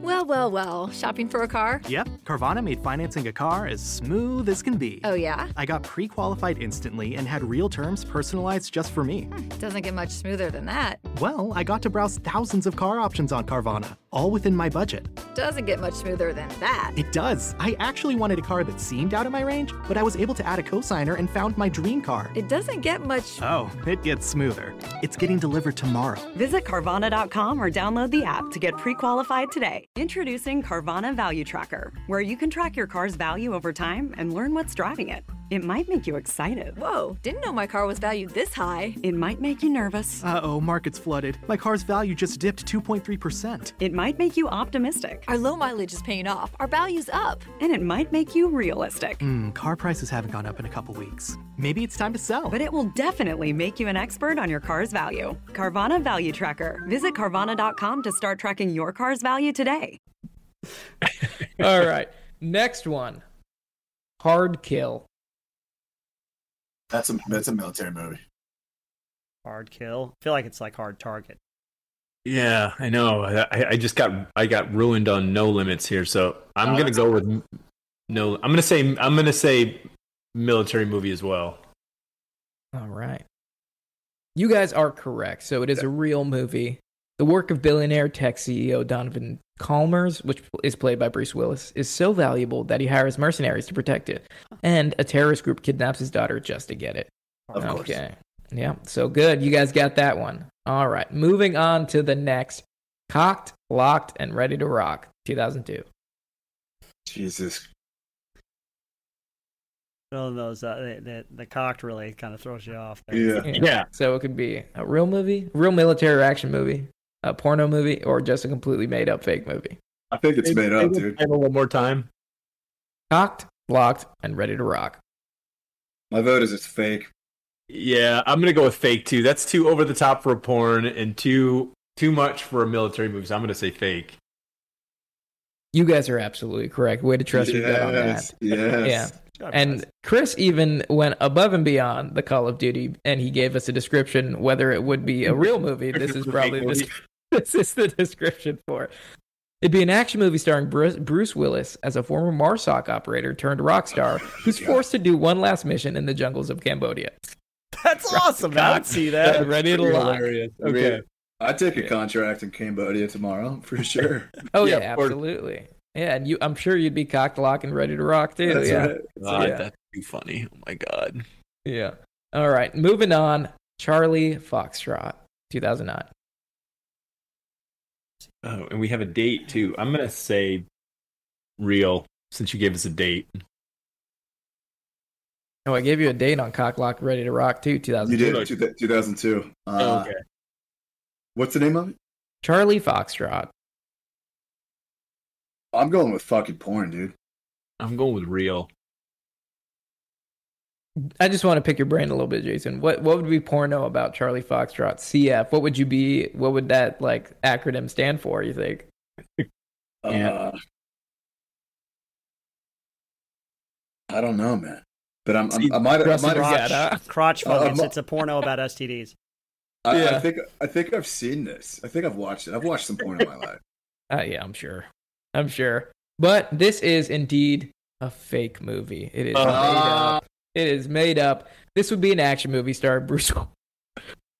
Well. Shopping for a car? Yep, Carvana made financing a car as smooth as can be. Oh, yeah? I got pre-qualified instantly and had real terms personalized just for me. Doesn't get much smoother than that. Well, I got to browse thousands of car options on Carvana, all within my budget. Doesn't get much smoother than that. It does. I actually wanted a car that seemed out of my range, but I was able to add a cosigner and found my dream car. It doesn't get much... Oh, it gets smoother. It's getting delivered tomorrow. Visit Carvana.com or download the app to get pre-qualified today. Introducing Carvana Value Tracker, where you can track your car's value over time and learn what's driving it. It might make you excited. Whoa, didn't know my car was valued this high. It might make you nervous. Uh-oh, market's flooded. My car's value just dipped 2.3%. It might make you optimistic. Our low mileage is paying off. Our value's up. And it might make you realistic. Car prices haven't gone up in a couple weeks. Maybe it's time to sell. But it will definitely make you an expert on your car's value. Carvana Value Tracker. Visit Carvana.com to start tracking your car's value today. All right. Next one. Hard Kill. That's a military movie. Hard Kill. I feel like it's like Hard Target. Yeah, I know. I just got ruined on No Limits here, so I'm gonna go with no. I'm gonna say military movie as well. All right. You guys are correct. So it is a real movie. The work of billionaire tech CEO Donovan Chalmers, which is played by Bruce Willis, is so valuable that he hires mercenaries to protect it. And a terrorist group kidnaps his daughter just to get it. Of course. Okay. Yeah, so good. You guys got that one. All right. Moving on to the next. Cocked, Locked, and Ready to Rock, 2002. Jesus. One of those the cocked really kind of throws you off there. Yeah. So it could be a real movie, real military action movie, a porno movie, or just a completely made up fake movie. I think it's made up, dude. One more time. Cocked, locked, and ready to rock. My vote is it's fake. Yeah, I'm gonna go with fake too. That's too over the top for a porn and too much for a military movie. So I'm gonna say fake. You guys are absolutely correct. Way to trust your gut on that. Yes. Yeah. And Chris even went above and beyond the Call of Duty, and he gave us a description whether it would be a real movie. This is probably this is the description for it. It'd be an action movie starring Bruce Willis as a former MARSOC operator turned rock star who's forced to do one last mission in the jungles of Cambodia. That's awesome. I would see that. Ready to lock. Okay. I'd take a contract in Cambodia tomorrow for sure. Oh yeah, absolutely. Yeah, and I'm sure you'd be cocked, locked, and ready to rock too. That's yeah. right. That's too funny. Oh my god. Yeah. All right, moving on. Charlie Foxtrot, 2009. Oh, and we have a date too. I'm gonna say real since you gave us a date. Oh, I gave you a date on Cock, Lock, Ready to Rock too, 2002. You did 2002. Okay. What's the name of it? Charlie Foxtrot. I'm going with fucking porn, dude. I'm going with real. I just want to pick your brain a little bit, Jason. What would be porno about Charlie Foxtrot? CF. What would you be? What would that like acronym stand for? You think? Yeah. I don't know, man. But I might have crotch focus. It's a porno about STDs. I think I've seen this. I think I've watched it. I've watched some porn in my life. Yeah, I'm sure. But this is indeed a fake movie. It is made up. It is made up. This would be an action movie starring Bruce Willis.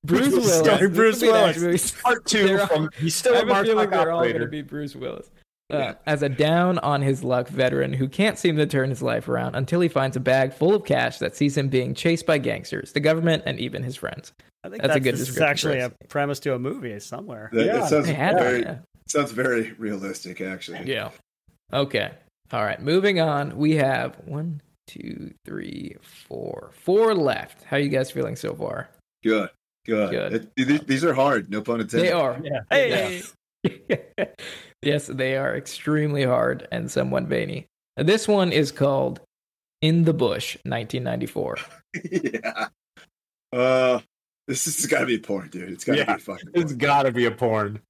Bruce Willis. Part 2 from he's still a MARSOC they're all going to operator. be Bruce Willis. As a down on his luck veteran who can't seem to turn his life around until he finds a bag full of cash that sees him being chased by gangsters, the government, and even his friends. I think that's a good this description. is actually a premise to a movie somewhere. It sounds very realistic, actually. Yeah. Okay. All right. Moving on. We have 1, 2, 3, 4. 4 left. How are you guys feeling so far? Good. These are hard. No pun intended. They are. Yeah. Hey. Yes, they are extremely hard and somewhat veiny. This one is called In the Bush, 1994. Yeah. This has got to be porn, dude. It's got to be fucking porn. It's got to be a porn.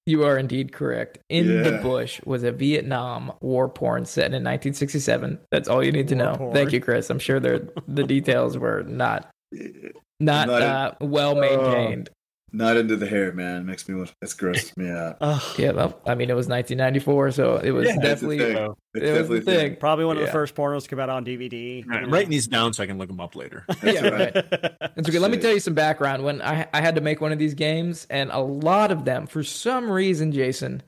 You are indeed correct. In the Bush was a Vietnam War porn set in 1967. That's all you need to know. Porn. Thank you, Chris. I'm sure the details were not well maintained. Not into the hair, man. Makes me. It's gross me out. Yeah, well, I mean, it was 1994, so it was definitely the thing. Probably one of the first pornos to come out on DVD. Right, I'm writing these down so I can look them up later. Yeah, right. It's okay. Let me tell you some background. When I had to make one of these games, and a lot of them, for some reason, Jason,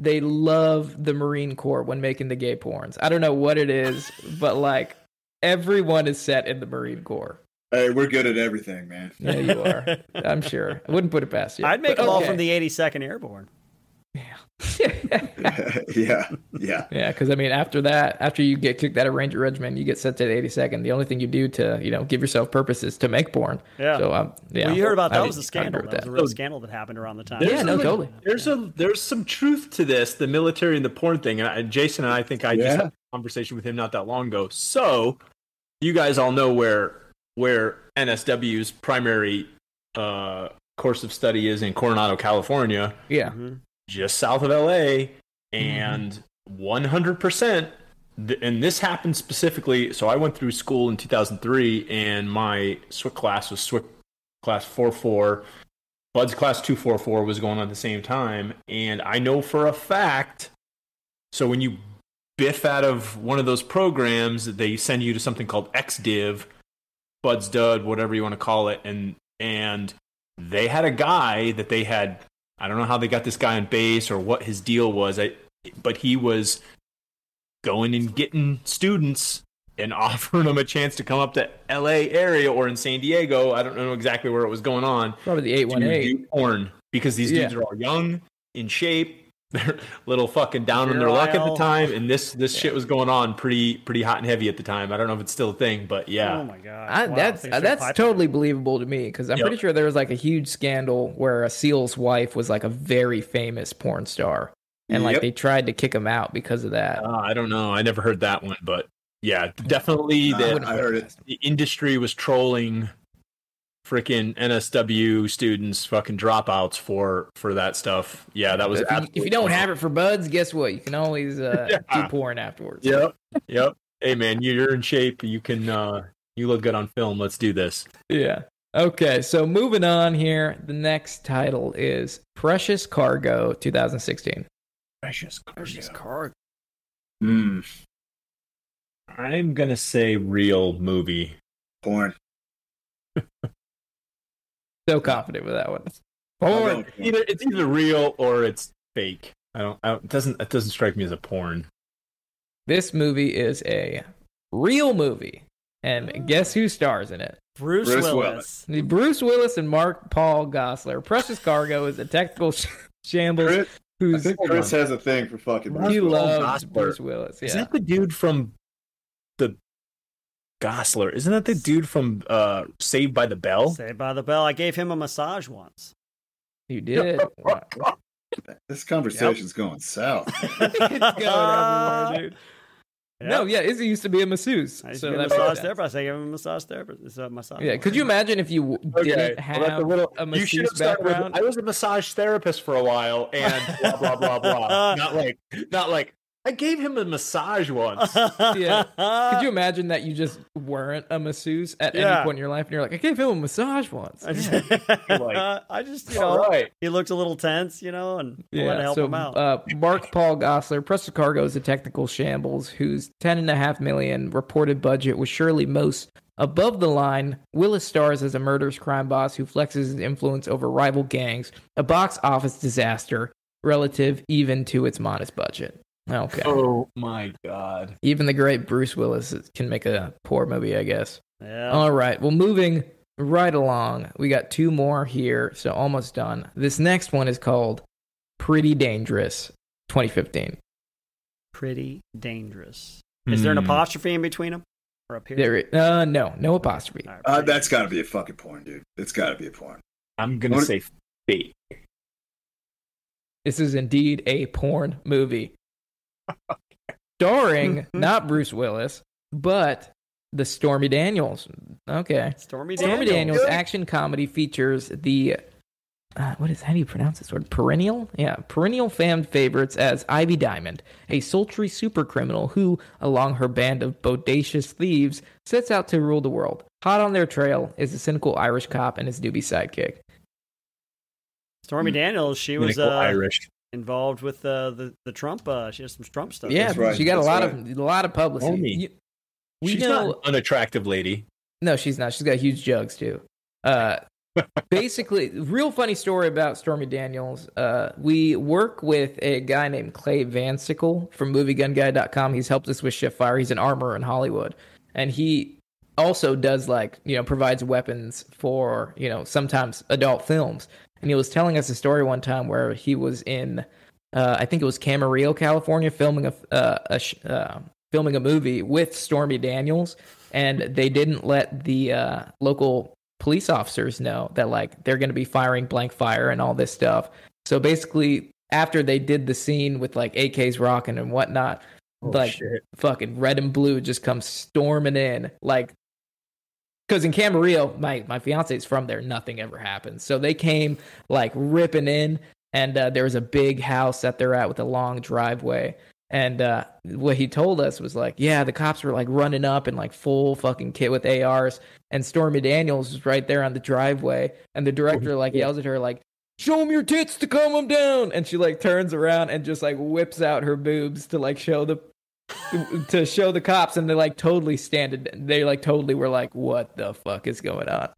they love the Marine Corps when making the gay porns. I don't know what it is, but like everyone is set in the Marine Corps. Hey, we're good at everything, man. Yeah, you are. I'm sure. I wouldn't put it past you. I'd make them all from the 82nd Airborne. Yeah. Yeah, because I mean, after that, after you get kicked out of Ranger Regiment, you get sent to the 82nd. The only thing you do to, give yourself purpose is to make porn. Yeah. So, well, you heard about that was a scandal. That was a real scandal that happened around the time. Totally. There's some truth to this, the military and the porn thing. And Jason and I think I just had a conversation with him not that long ago. So you guys all know where NSW's primary course of study is in Coronado, California. Yeah. Just south of LA. And 100%, and this happened specifically. So I went through school in 2003, and my SWIC class was SWIC class 44. Bud's class 244 was going on at the same time. And I know for a fact, so when you biff out of one of those programs, they send you to something called XDiv, Bud's Dud, whatever you want to call it, and they had a guy that they had. I don't know how they got this guy on base or what his deal was, but he was going and getting students and offering them a chance to come up to LA area or in San Diego. I don't know exactly where it was going on. Probably the 818. Porn, because these dudes are all young, in shape. they're little fucking down on their luck at the Virile. time, and this shit was going on pretty hot and heavy at the time. I don't know if it's still a thing, but yeah. Oh my god. Wow, things are That's piping. totally believable to me because I'm Yep. pretty sure there was like a huge scandal where a SEAL's wife was like a very famous porn star, and like Yep. they tried to kick him out because of that. I don't know. I never heard that one, but yeah, definitely I heard it. the industry was trolling freaking NSW students, fucking dropouts for that stuff. Yeah, that was. If you don't have it for buds, guess what? You can always do porn afterwards. Yep. Hey man, you're in shape. You can you look good on film. Let's do this. Yeah. Okay, so moving on here, the next title is Precious Cargo 2016. Precious Cargo. I'm gonna say real movie. Porn. So confident with that one. Porn. It's either real or it's fake. It doesn't strike me as a porn. This movie is a real movie. And guess who stars in it? Bruce Willis. Bruce Willis and Mark Paul Gosselaar. Precious Cargo is a technical shambles I think Chris has a thing for fucking he Bruce Willis. loves Bruce Willis. Yeah. Is that the dude from the Gosselaar? Isn't that the dude from Saved by the Bell? Saved by the Bell. I gave him a massage once. You did. Wow. This conversation's going south. It's going everywhere, dude. Yep. No, yeah, Izzy used to be a masseuse. I used So to be a that massage makes sense. therapist. I gave him a massage therapist. It's a massage. Yeah, could you imagine if you didn't have a You should masseuse have started with, background? I was a massage therapist for a while, and blah blah blah blah. not like I gave him a massage once. Yeah. Could you imagine that you just weren't a masseuse at any point in your life, and you're like, I gave him a massage once. I just, you know, Right. he looked a little tense, you know, and I wanted to help him out. Mark Paul Gosselaar, Precious Cargo is a technical shambles whose $10.5 million reported budget was surely most above the line. Willis stars as a murderous crime boss who flexes his influence over rival gangs, a box office disaster relative even to its modest budget. Okay. Oh my god. Even the great Bruce Willis can make a poor movie, I guess. Yeah. All right. Well, moving right along, we got two more here, so almost done. This next one is called Pretty Dangerous 2015. Pretty dangerous. Is there an apostrophe in between them? Or a period? No apostrophe. All right, That's got to be a fucking porn, dude. It's got to be a porn. I'm gonna say fake. This is indeed a porn movie. Starring not Bruce Willis, but the Stormy Daniels. Okay. Stormy Daniels action comedy features the how do you pronounce this word? Perennial fan favorites as Ivy Diamond, a sultry super criminal who, along her band of bodacious thieves, sets out to rule the world. Hot on their trail is a cynical Irish cop and his newbie sidekick. Stormy Daniels, she was Irish. involved with the Trump. She has some Trump stuff. Yeah, That's right, she got that's a lot of publicity. She's not an unattractive lady. No, she's not. She's got huge jugs too. Basically, real funny story about Stormy Daniels. We work with a guy named Clay Van Sickle from MovieGunGuy.com. He's helped us with Shift Fire. He's an armorer in Hollywood, and he also does provides weapons for sometimes adult films. And he was telling us a story one time where he was in, I think it was Camarillo, California, filming a movie with Stormy Daniels, and they didn't let the local police officers know that they're going to be firing blank fire and all this stuff. So basically, after they did the scene with AKs rocking and whatnot, fucking red and blue just comes storming in because in Camarillo, my fiance is from there. Nothing ever happens. So they came ripping in, and there was a big house that they're at with a long driveway. And what he told us was the cops were running up in full fucking kit with ARs, and Stormy Daniels was right there on the driveway, and the director yells at her show him your tits to calm him down, and she turns around and just whips out her boobs to show the cops, and they totally they totally were what the fuck is going on?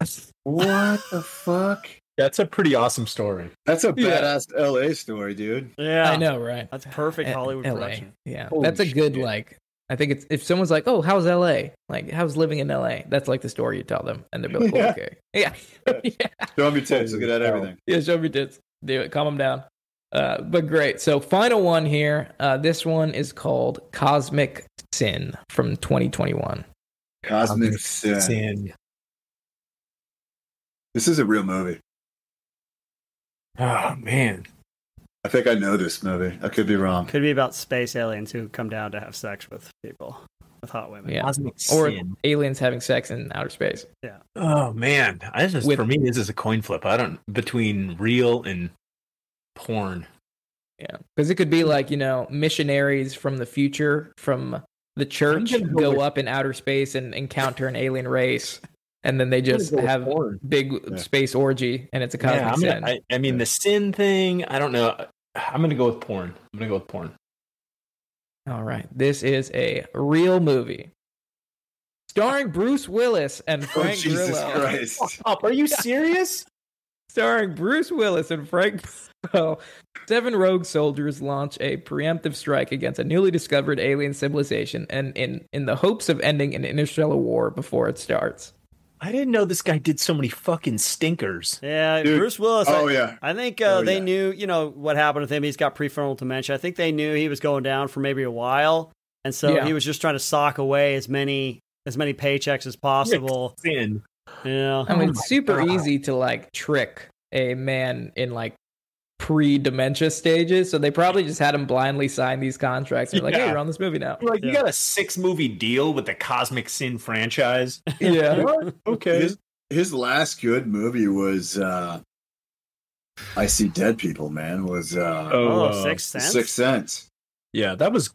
What the fuck? That's a pretty awesome story. That's a badass LA story, dude. Yeah, I know, right? That's perfect Hollywood LA. production. Yeah, Holy that's a good shit. I think it's if someone's oh, how's LA? How's living in LA? That's the story you tell them, and they'll be Yeah. okay. Yeah, yeah, Show me your tits. Look at that everything. yeah. Show me tits. Do it. Calm them down. But great. So final one here. This one is called Cosmic Sin from 2021. Cosmic Sin. This is a real movie. Oh man, I think I know this movie. I could be wrong. Could be about space aliens who come down to have sex with people, with hot women. Yeah. Cosmic Or Sin. aliens having sex in outer space. Yeah. Oh man, for me, this is a coin flip. I don't between real and porn. Yeah, because it could be like, missionaries from the future, from the church, go up in outer space and encounter an alien race, and then they just have big space orgy, and it's a cosmic sin. I mean, the sin thing, I don't know. I'm going to go with porn. All right, this is a real movie. Starring Bruce Willis and Frank Jesus Grillo. Christ. Are you serious? Starring Bruce Willis and Frank Grillo, 7 rogue soldiers launch a preemptive strike against a newly discovered alien civilization, and in the hopes of ending an interstellar war before it starts. I didn't know this guy did so many fucking stinkers. Yeah, Dude. Bruce Willis. I think they knew, what happened with him. He's got prefrontal dementia. I think they knew he was going down for maybe a while, and so he was just trying to sock away as many paychecks as possible. Sin. Yeah, I mean, it's super easy to trick a man in pre-dementia stages, so they probably just had him blindly sign these contracts. They're like, "Hey, you're on this movie now." You got a 6-movie deal with the Cosmic Sin franchise. Yeah. Okay. His last good movie was I See Dead People, man. Was Sixth Sense? Sixth Sense. Yeah, that was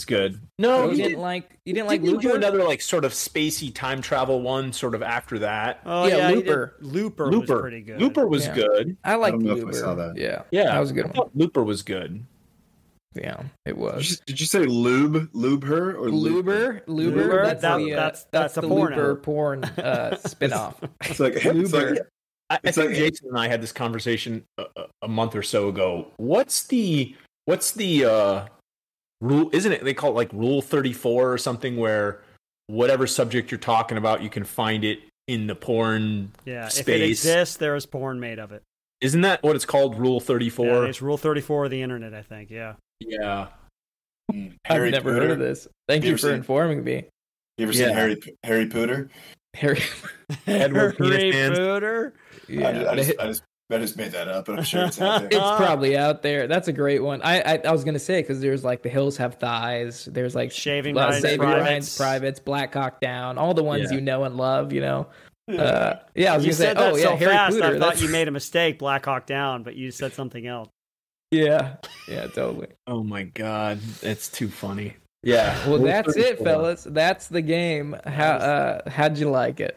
good. No, you didn't like didn't Looper? do another sort of spacey time travel one sort of after that. Oh Yeah, yeah, Looper. Looper was pretty good. Looper was good. I like I don't know if I Looper. saw that. Yeah, Yeah, that was a good one. Looper was good. Yeah, it was. Did you say lube her or Looper? That's the porno. Looper porn spinoff. It's like Looper. I think Jason and I had this conversation a month or so ago. What's the rule? Isn't it they call it Rule 34 or something, where whatever subject you're talking about, you can find it in the porn space. If it exists, there is porn made of it. Isn't that what it's called? Rule 34. Yeah, it's Rule 34 of the internet, I think. Yeah. Yeah. I've never heard of this. Thank you for informing me. You ever seen Harry Potter? Edward Harry Penis Potter? Yeah. I just made that up, but I'm sure it's out there. It's probably out there. That's a great one. I was gonna say, because there's The Hills Have Thighs. There's Shaving Ryan's Privates, Black Hawk Down, all the ones you know and love. I was you gonna say, said that so Harry fast, Potter. I thought you made a mistake, Black Hawk Down, but you said something else. Yeah, totally. Oh my god, that's too funny. Yeah. Well, that's it, fellas. That's the game. How'd you like it?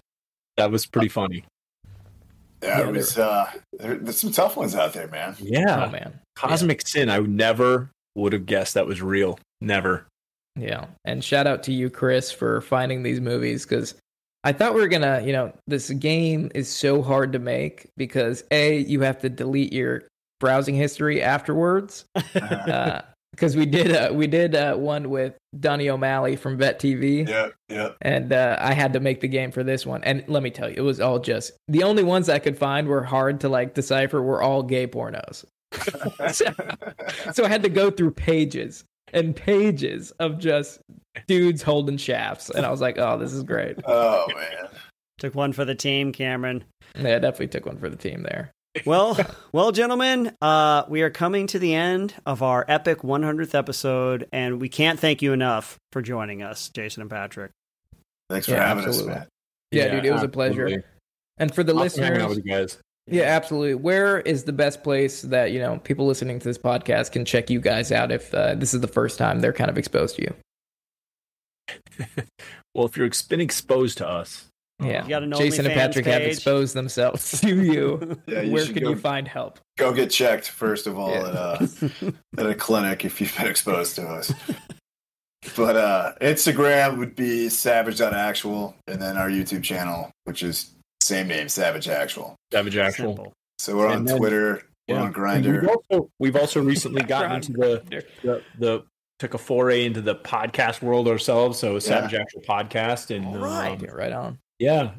That was pretty funny. Yeah, it was. There's some tough ones out there, man. Yeah, Oh man, Cosmic Sin. I never would have guessed that was real. Never. yeah. And shout out to you, Chris, for finding these movies, because I thought we were gonna, this game is so hard to make because you have to delete your browsing history afterwards. Because we did one with Donnie O'Malley from Vet TV. Yeah. And I had to make the game for this one. And let me tell you, it was all just the only ones I could find were hard to decipher were all gay pornos. So I had to go through pages and pages of just dudes holding shafts. And I was like, oh, this is great. Oh man. Took one for the team, Cameron. Yeah, definitely took one for the team there. Well, gentlemen, we are coming to the end of our epic 100th episode, and we can't thank you enough for joining us, Jason and Patrick. Thanks for having us, man. Yeah, dude, it was a pleasure. And for the listeners, out with you guys. Yeah, absolutely. Where is the best place that people listening to this podcast can check you guys out if this is the first time they're kind of exposed to you? Well, if you're been exposed to us. Yeah, you got an Jason and OnlyFans Patrick have page. Exposed themselves to you. Yeah, Where can you find help? Go get checked first of all at a clinic if you've been exposed to us. But Instagram would be savage.actual, and then our YouTube channel, which is same name, Savage Actual. Savage Actual. Simple. So we're on Twitter, we're on Grindr. We've also recently gotten into the took a foray into the podcast world ourselves. So Savage Actual Podcast, and right on. Yeah.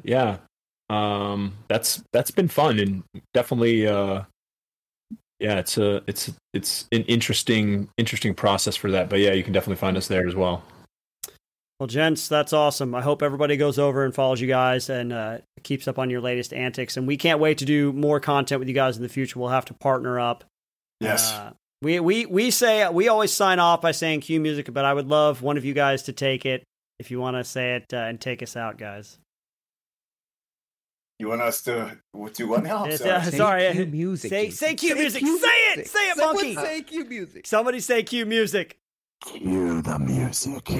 That's been fun, and definitely Yeah, it's an interesting process for that. But yeah, you can definitely find us there as well. Well, gents, that's awesome. I hope everybody goes over and follows you guys and keeps up on your latest antics. And we can't wait to do more content with you guys in the future. We'll have to partner up. Yes. We always sign off by saying cue music, but I would love one of you guys to take it if you want to say it and take us out, guys. You want us to do what now? Sorry. Cue music. Say cue music. Say it. Say it, monkey. Say cue music. Somebody say cue music. Cue the music.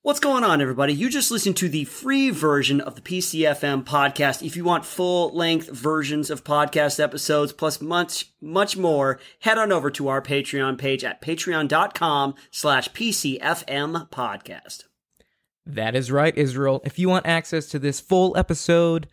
What's going on, everybody? You just listened to the free version of the PCFM podcast. If you want full-length versions of podcast episodes, plus much more, head on over to our Patreon page at patreon.com/PCFM podcast. That is right, Israel. If you want access to this full episode,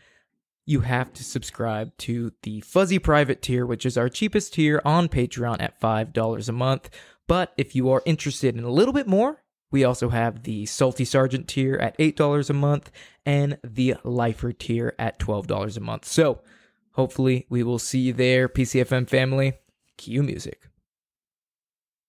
you have to subscribe to the Fuzzy Private tier, which is our cheapest tier on Patreon at $5 a month. But if you are interested in a little bit more, we also have the Salty Sergeant tier at $8 a month and the Lifer tier at $12 a month. So hopefully we will see you there, PCFM family. Cue music.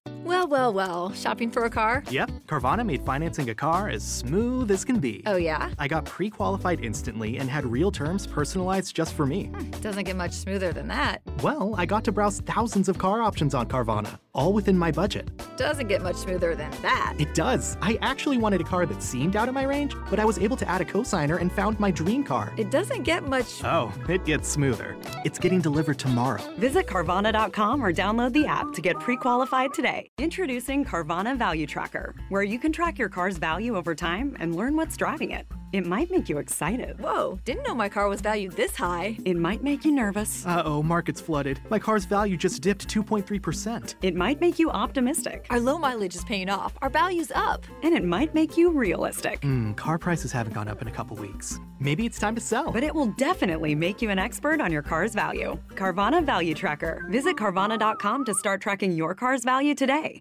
Well. Shopping for a car? Yep, Carvana made financing a car as smooth as can be. Oh, yeah? I got pre-qualified instantly and had real terms personalized just for me. Doesn't get much smoother than that. Well, I got to browse thousands of car options on Carvana, all within my budget. Doesn't get much smoother than that. It does. I actually wanted a car that seemed out of my range, but I was able to add a cosigner and found my dream car. It doesn't get much... Oh, it gets smoother. It's getting delivered tomorrow. Visit Carvana.com or download the app to get pre-qualified today. Introducing Carvana Value Tracker, where you can track your car's value over time and learn what's driving it. It might make you excited. Whoa, didn't know my car was valued this high. It might make you nervous. Uh-oh, market's flooded. My car's value just dipped 2.3%. It might make you optimistic. Our low mileage is paying off. Our value's up. And it might make you realistic. Car prices haven't gone up in a couple weeks. Maybe it's time to sell. But it will definitely make you an expert on your car's value. Carvana Value Tracker. Visit Carvana.com to start tracking your car's value today.